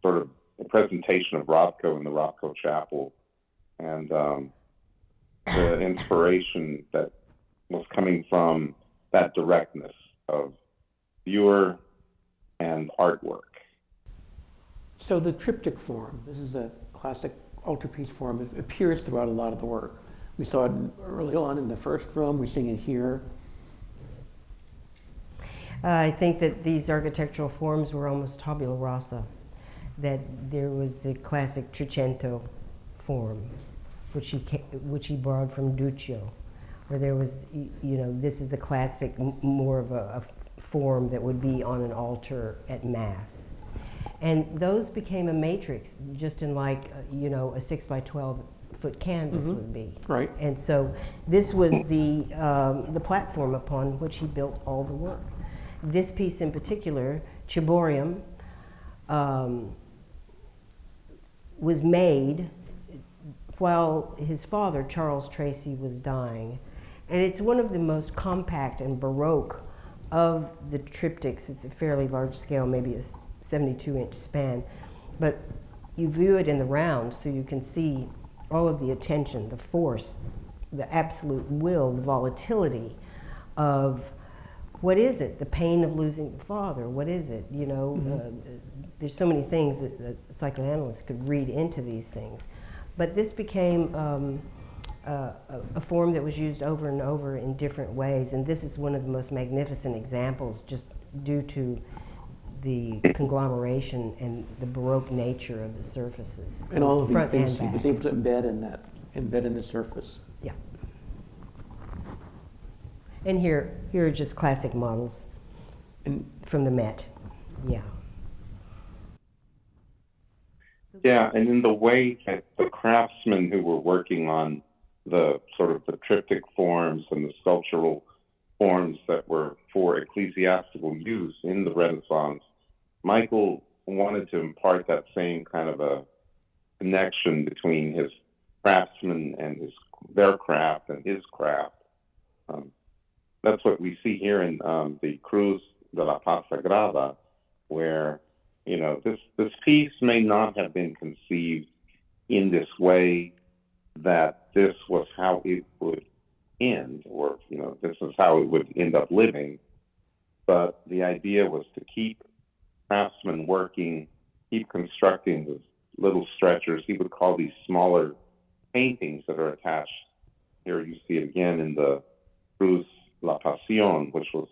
sort of the presentation of Rothko in the Rothko Chapel, and the inspiration that was coming from that directness of viewer and artwork. So the triptych form, this is a classic altarpiece form. It appears throughout a lot of the work. We saw it early on in the first room, we're seeing it here. I think that these architectural forms were almost tabula rasa, that there was the classic Trecento form. which he borrowed from Duccio, where there was, this is a classic, more of a form that would be on an altar at Mass. And those became a matrix, just in like, a 6 by 12 foot canvas would be. Right. And so this was the platform upon which he built all the work. This piece in particular, Ciborium, was made while his father, Charles Tracy, was dying. And it's one of the most compact and Baroque of the triptychs. It's a fairly large scale, maybe a 72-inch span. But you view it in the round so you can see all of the attention, the force, the absolute will, the volatility of what is it? The pain of losing the father. What is it? There's so many things that psychoanalysts could read into these things. But this became a form that was used over and over in different ways, and this is one of the most magnificent examples just due to the conglomeration and the Baroque nature of the surfaces. And all of the front things and he back. was able to embed in the surface. Yeah. And here are just classic models from the Met. Yeah. Yeah, and in the way that the craftsmen who were working on the sort of the triptych forms and the sculptural forms that were for ecclesiastical use in the Renaissance, Michael wanted to impart that same kind of a connection between his craftsmen and their craft and his craft. That's what we see here in the Cruz de la Paz Sagrada, where this piece may not have been conceived in this way, that this was how it would end, or this is how it would end up living. But the idea was to keep craftsmen working, keep constructing these little stretchers. He would call these smaller paintings that are attached. Here you see it again in the Cruz La Pasión, which was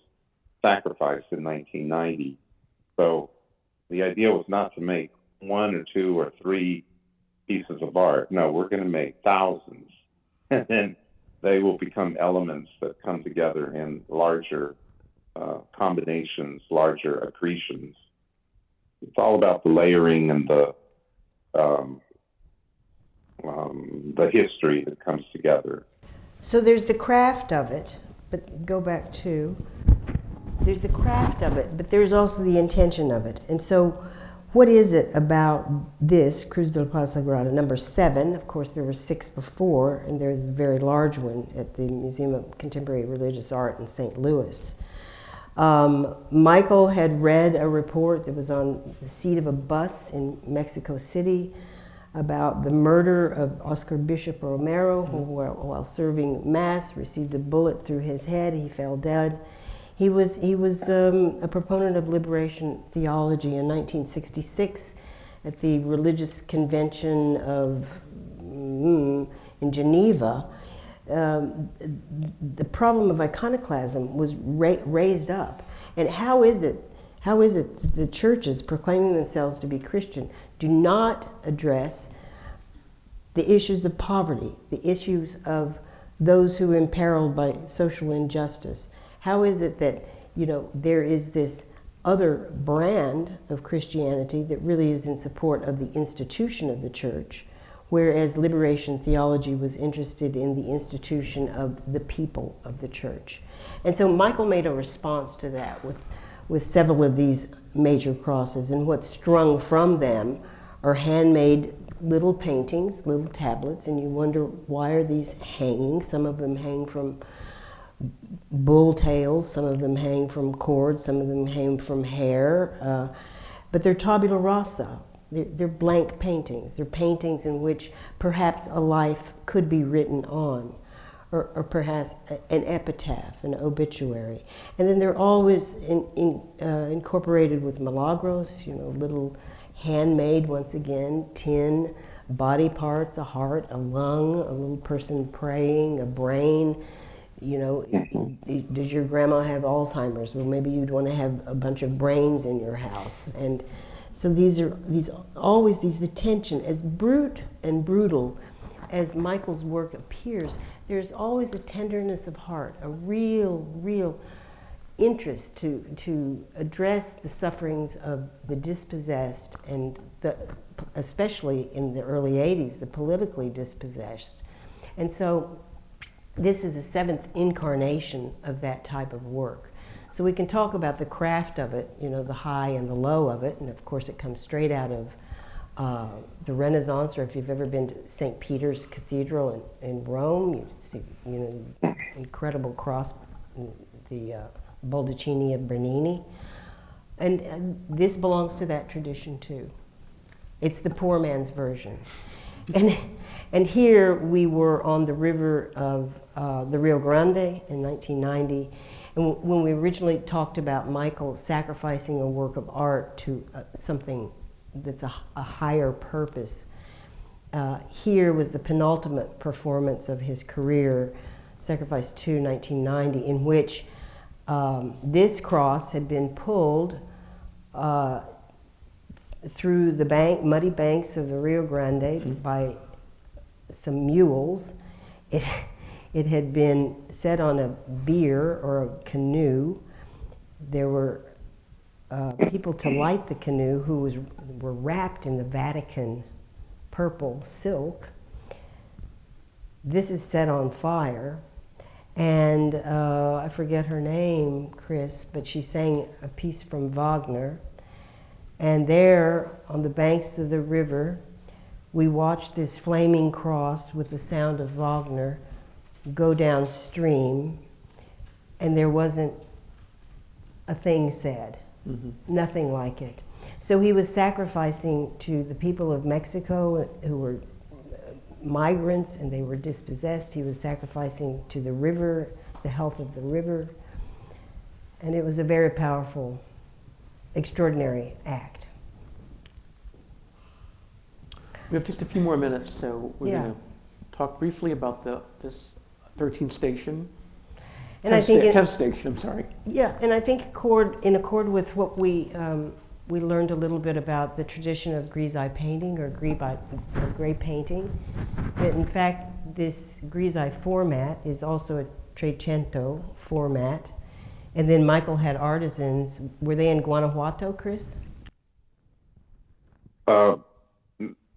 sacrificed in 1990. So the idea was not to make 1 or 2 or 3 pieces of art. No, we're going to make thousands. And then they will become elements that come together in larger combinations, larger accretions. It's all about the layering and the history that comes together. So there's the craft of it, but go back to, there's the craft of it, but there's also the intention of it. And so what is it about this, Cruz de la Paz Sagrada, number 7? Of course, there were 6 before, and there's a very large one at the Museum of Contemporary Religious Art in St. Louis. Michael had read a report that was on the seat of a bus in Mexico City about the murder of Oscar Bishop Romero, who, while serving Mass, received a bullet through his head. He fell dead. He was a proponent of liberation theology in 1966 at the Religious Convention in Geneva. The problem of iconoclasm was raised up. And how is it that the churches proclaiming themselves to be Christian do not address the issues of poverty, the issues of those who are imperiled by social injustice? How is it that, there is this other brand of Christianity that really is in support of the institution of the church, whereas liberation theology was interested in the institution of the people of the church? And so Michael made a response to that with several of these major crosses, and what's strung from them are handmade little paintings, little tablets, and you wonder, why are these hanging? Some of them hang from bull tails, some of them hang from cords, some of them hang from hair, but they're tabula rasa. They're blank paintings. They're paintings in which perhaps a life could be written on, or perhaps an epitaph, an obituary. And then they're always incorporated with milagros, little handmade, once again, tin, body parts, a heart, a lung, a little person praying, a brain. Does your grandma have Alzheimer's? Well, maybe you'd want to have a bunch of brains in your house. And so these always the tension, as brute and brutal as Michael's work appears, there's always a tenderness of heart, a real interest to address the sufferings of the dispossessed, and especially in the early 80s, the politically dispossessed. And so this is the seventh incarnation of that type of work. So we can talk about the craft of it, you know, the high and the low of it, and of course it comes straight out of the Renaissance, or if you've ever been to St. Peter's Cathedral in Rome, you see, you know, the incredible cross, the Baldacchini of Bernini. And this belongs to that tradition too. It's the poor man's version. And here we were on the river of the Rio Grande in 1990. And when we originally talked about Michael sacrificing a work of art to something that's a higher purpose, here was the penultimate performance of his career, Sacrifice 2, 1990, in which this cross had been pulled through the muddy banks of the Rio Grande by some mules. It had been set on a bier or a canoe. There were people to light the canoe who were wrapped in the Vatican purple silk. This is set on fire. And I forget her name, Chris, but she sang a piece from Wagner. And there, on the banks of the river, we watched this flaming cross with the sound of Wagner go downstream, and there wasn't a thing said, nothing like it. So he was sacrificing to the people of Mexico who were migrants and they were dispossessed. He was sacrificing to the river, the health of the river. And it was a very powerful, extraordinary act. We have just a few more minutes, so we're going to talk briefly about this 13th station. And I think 10th station, I'm sorry. Yeah, and I think in accord with what we learned a little bit about the tradition of grisaille painting or gray painting, that in fact this grisaille format is also a Trecento format. And then Michael had artisans. Were they in Guanajuato, Chris?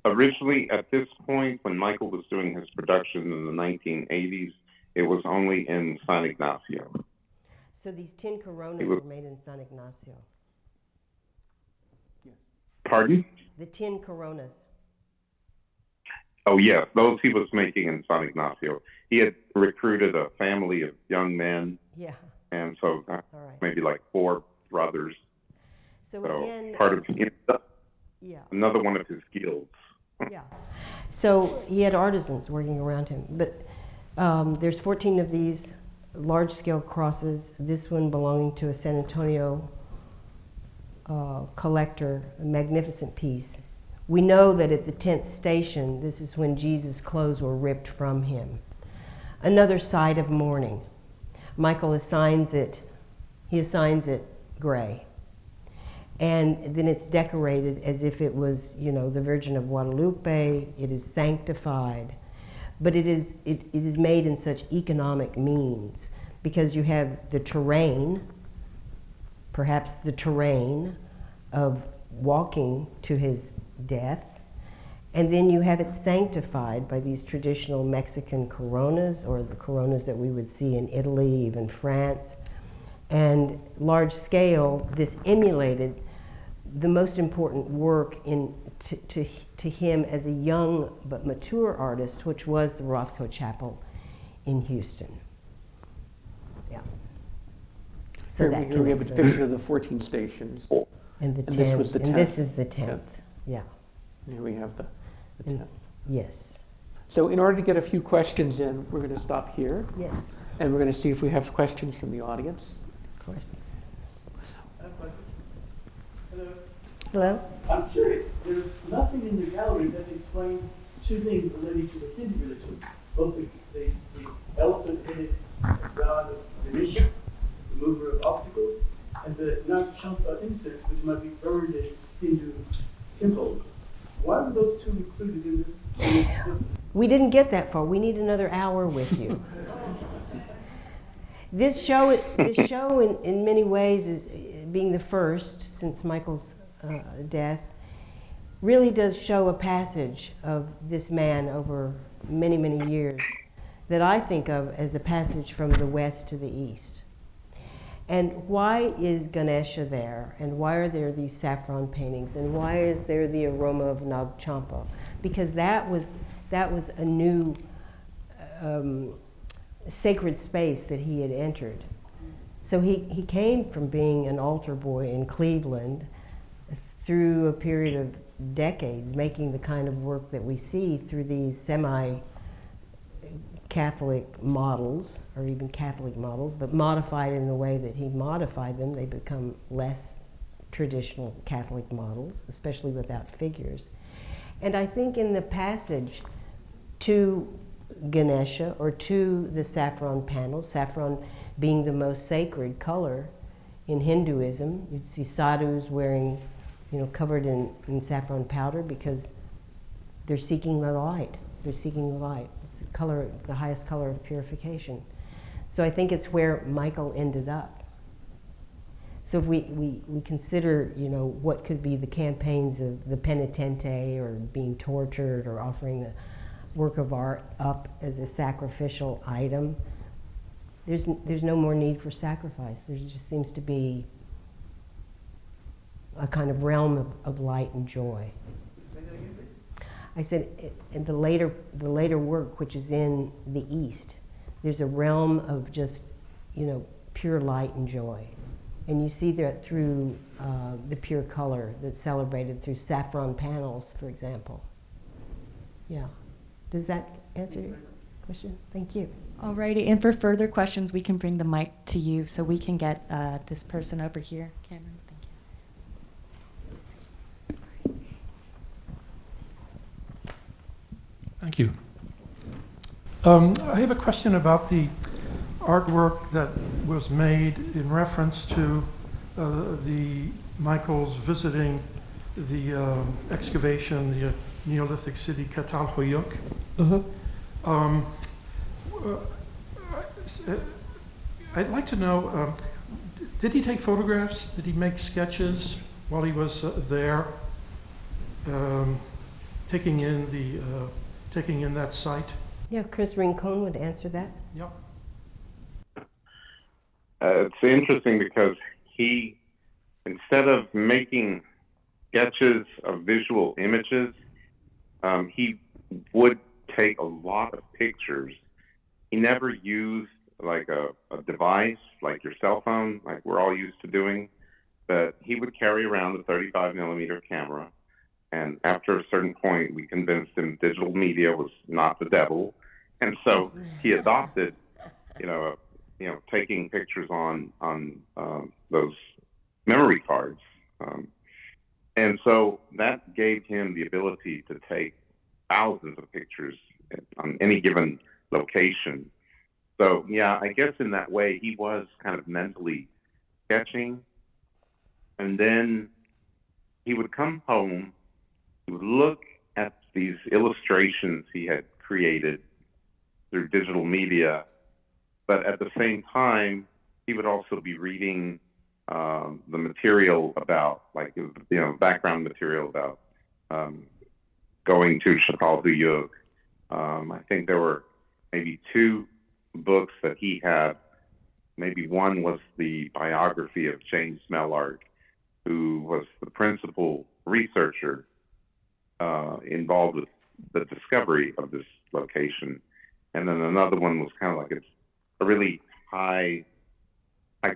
Originally, at this point, when Michael was doing his production in the 1980s, it was only in San Ignacio. So these tin Coronas were made in San Ignacio. Pardon? The tin Coronas. Oh, yes, those he was making in San Ignacio. He had recruited a family of young men. Yeah. And so maybe like 4 brothers. So again, part of another one of his guilds. Yeah. So he had artisans working around him. But there's 14 of these large-scale crosses, this one belonging to a San Antonio collector, a magnificent piece. We know that at the 10th station, this is when Jesus' clothes were ripped from him. Another side of mourning. Michael assigns it gray. And then it's decorated as if it was, you know, the Virgin of Guadalupe. It is sanctified. But it is made in such economic means because you have the terrain, perhaps the terrain of walking to his death, and then you have it sanctified by these traditional Mexican coronas, or the coronas that we would see in Italy, even France. And large scale, this emulated the most important work to him as a young but mature artist, which was the Rothko Chapel in Houston. Yeah. So here we have a depiction of the 14 stations. And the 10th. This was the 10th. And this is the 10th. Yeah. And here we have the 10th. Yes. So in order to get a few questions in, we're going to stop here. Yes. And we're going to see if we have questions from the audience. Of course. I have a question. Hello. Hello? I'm curious. There's nothing in the gallery that explains 2 things relating to the Hindu religion. Both the elephant-headed god of Ganesha, the mover of obstacles, and the Nakshatra incense, which might be burned in Hindu temples. Why were those 2 included in this? We didn't get that far. We need another hour with you. This show in many ways, is being the first since Michael's death, really does show a passage of this man over many, many years that I think of as a passage from the west to the east. And why is Ganesha there? And why are there these saffron paintings? And why is there the aroma of Nagchampa? Because that was a new sacred space that he had entered. So he came from being an altar boy in Cleveland through a period of decades, making the kind of work that we see through these semi-Catholic models, or even Catholic models, but modified in the way that he modified them. They become less traditional Catholic models, especially without figures. And I think in the passage to Ganesha, or to the saffron panels, saffron being the most sacred color in Hinduism, you'd see sadhus wearing, covered in saffron powder because they're seeking the light. They're seeking the light. It's the color, the highest color of purification. So I think it's where Michael ended up. So if we consider, what could be the campaigns of the penitente, or being tortured, or offering the work of art up as a sacrificial item, there's no more need for sacrifice. There just seems to be a kind of realm of light and joy. I said, in the later work, which is in the East, there's a realm of just, pure light and joy. And you see that through the pure color that's celebrated through saffron panels, for example. Yeah. Does that answer your question? Thank you. Alrighty, and for further questions, we can bring the mic to you so we can get this person over here. Cameron, thank you. Thank you. I have a question about the artwork that was made in reference to the Michael's visiting the excavation, the Neolithic city Catalhoyuk. I'd like to know, did he take photographs? Did he make sketches while he was there, taking in that site? Yeah, Chris Rincón would answer that. Yep. It's interesting because he, instead of making sketches of visual images, he would take a lot of pictures. He never used like a device like your cell phone, like we're all used to doing, but he would carry around a 35 millimeter camera. And after a certain point, we convinced him digital media was not the devil. And so he adopted, taking pictures on those memory cards. And so that gave him the ability to take thousands of pictures on any given location. So, yeah, I guess in that way, he was kind of mentally sketching. And then he would come home, he would look at these illustrations he had created through digital media, but at the same time, he would also be reading the material about, background material about going to Charitable. I think there were maybe 2 books that he had. Maybe one was the biography of James Mellard, who was the principal researcher involved with the discovery of this location. And then another one was kind of like it's a really high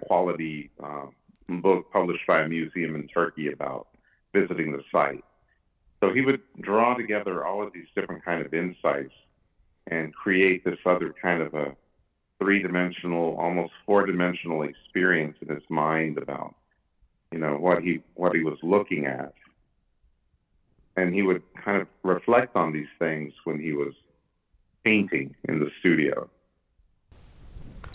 quality book published by a museum in Turkey about visiting the site. So he would draw together all of these different kind of insights and create this other kind of a 3-dimensional, almost 4-dimensional experience in his mind about, what he was looking at. And he would kind of reflect on these things when he was painting in the studio.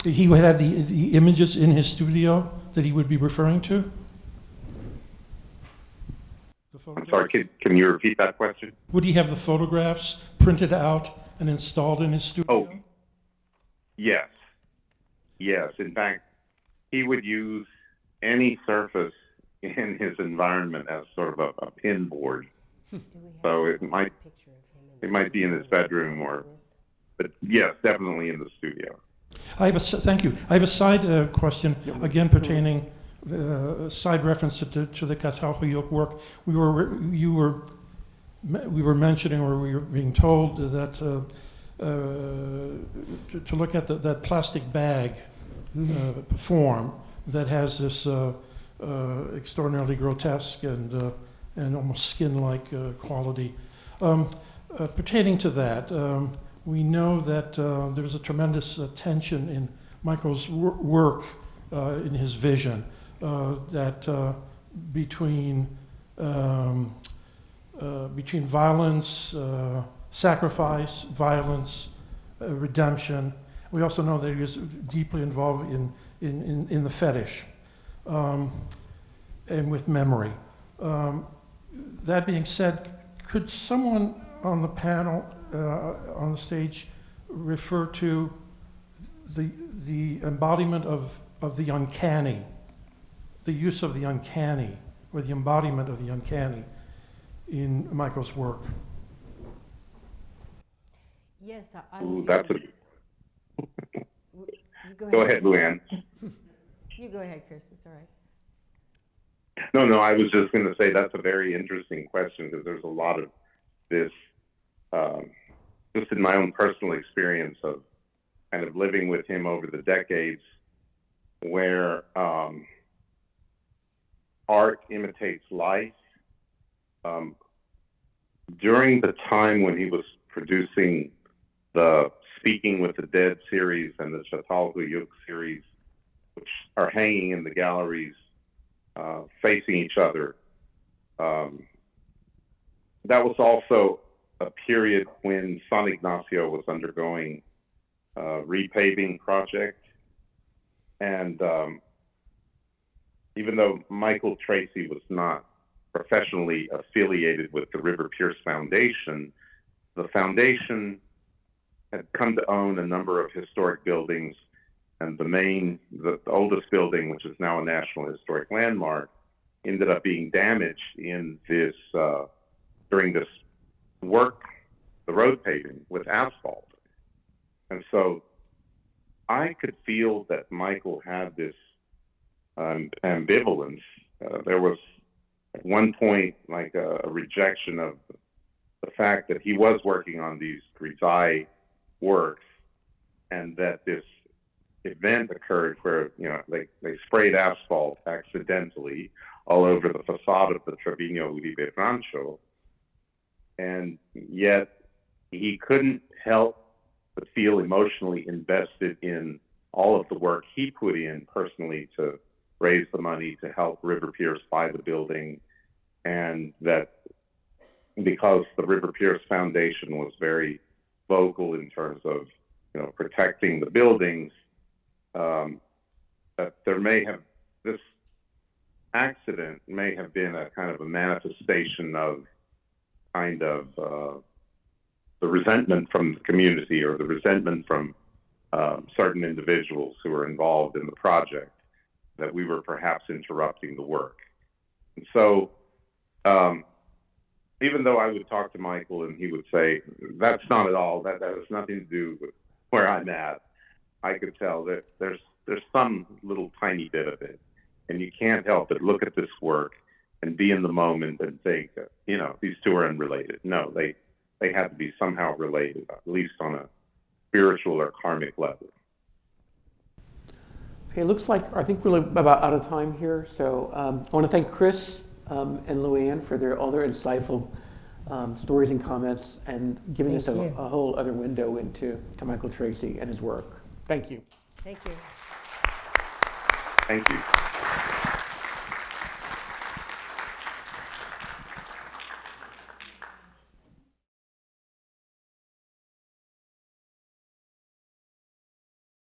He would have the images in his studio that he would be referring to? I'm sorry, can you repeat that question? Would he have the photographs printed out and installed in his studio? Oh, yes. Yes. In fact, he would use any surface in his environment as sort of a pin board. So it might be in his bedroom, but yes, definitely in the studio. Thank you. I have a side question, again pertaining, side reference to the Curatorial work. We were mentioning, or we were being told that to look at that plastic bag form that has this extraordinarily grotesque and almost skin-like quality. Pertaining to that, we know that there's a tremendous tension in Michael's work, in his vision, that between violence, sacrifice, violence, redemption. We also know that he was deeply involved in the fetish and with memory. That being said, could someone on the panel, on the stage, refer to the embodiment of the uncanny, the use of the uncanny, or the embodiment of the uncanny in Michael's work? Yes, Ooh, that's a... Go ahead, Luanne. You go ahead, Chris. It's all right. No, I was just going to say that's a very interesting question, because there's a lot of this, just in my own personal experience of kind of living with him over the decades, where art imitates life. During the time when he was producing the Speaking with the Dead series and the Charitable series, which are hanging in the galleries facing each other, that was also a period when San Ignacio was undergoing a repaving project. And even though Michael Tracy was not professionally affiliated with the River Pierce Foundation, the foundation had come to own a number of historic buildings, and the oldest building, which is now a National Historic Landmark, ended up being damaged in this during this work, the road paving with asphalt. And so I could feel that Michael had this ambivalence. There was at one point like a rejection of the fact that he was working on these grisaille works, and that this event occurred where, they sprayed asphalt accidentally all over the facade of the Trevino Uribe Rancho, and yet he couldn't help but feel emotionally invested in all of the work he put in personally to raise the money to help River Pierce buy the building, and that because the River Pierce Foundation was very vocal in terms of protecting the buildings, that this accident may have been a kind of a manifestation of the resentment from the community, or the resentment from certain individuals who were involved in the project, that we were perhaps interrupting the work. And so even though I would talk to Michael and he would say, that's not at all, that has nothing to do with where I'm at, I could tell that there's some little tiny bit of it. And you can't help but look at this work and be in the moment and think, these two are unrelated. No, they had to be somehow related, at least on a spiritual or karmic level. Okay, it looks like I think we're about out of time here. So I want to thank Chris and Luanne for all their insightful stories and comments, and giving us a whole other window into Michael Tracy and his work. Thank you. Thank you. Thank you.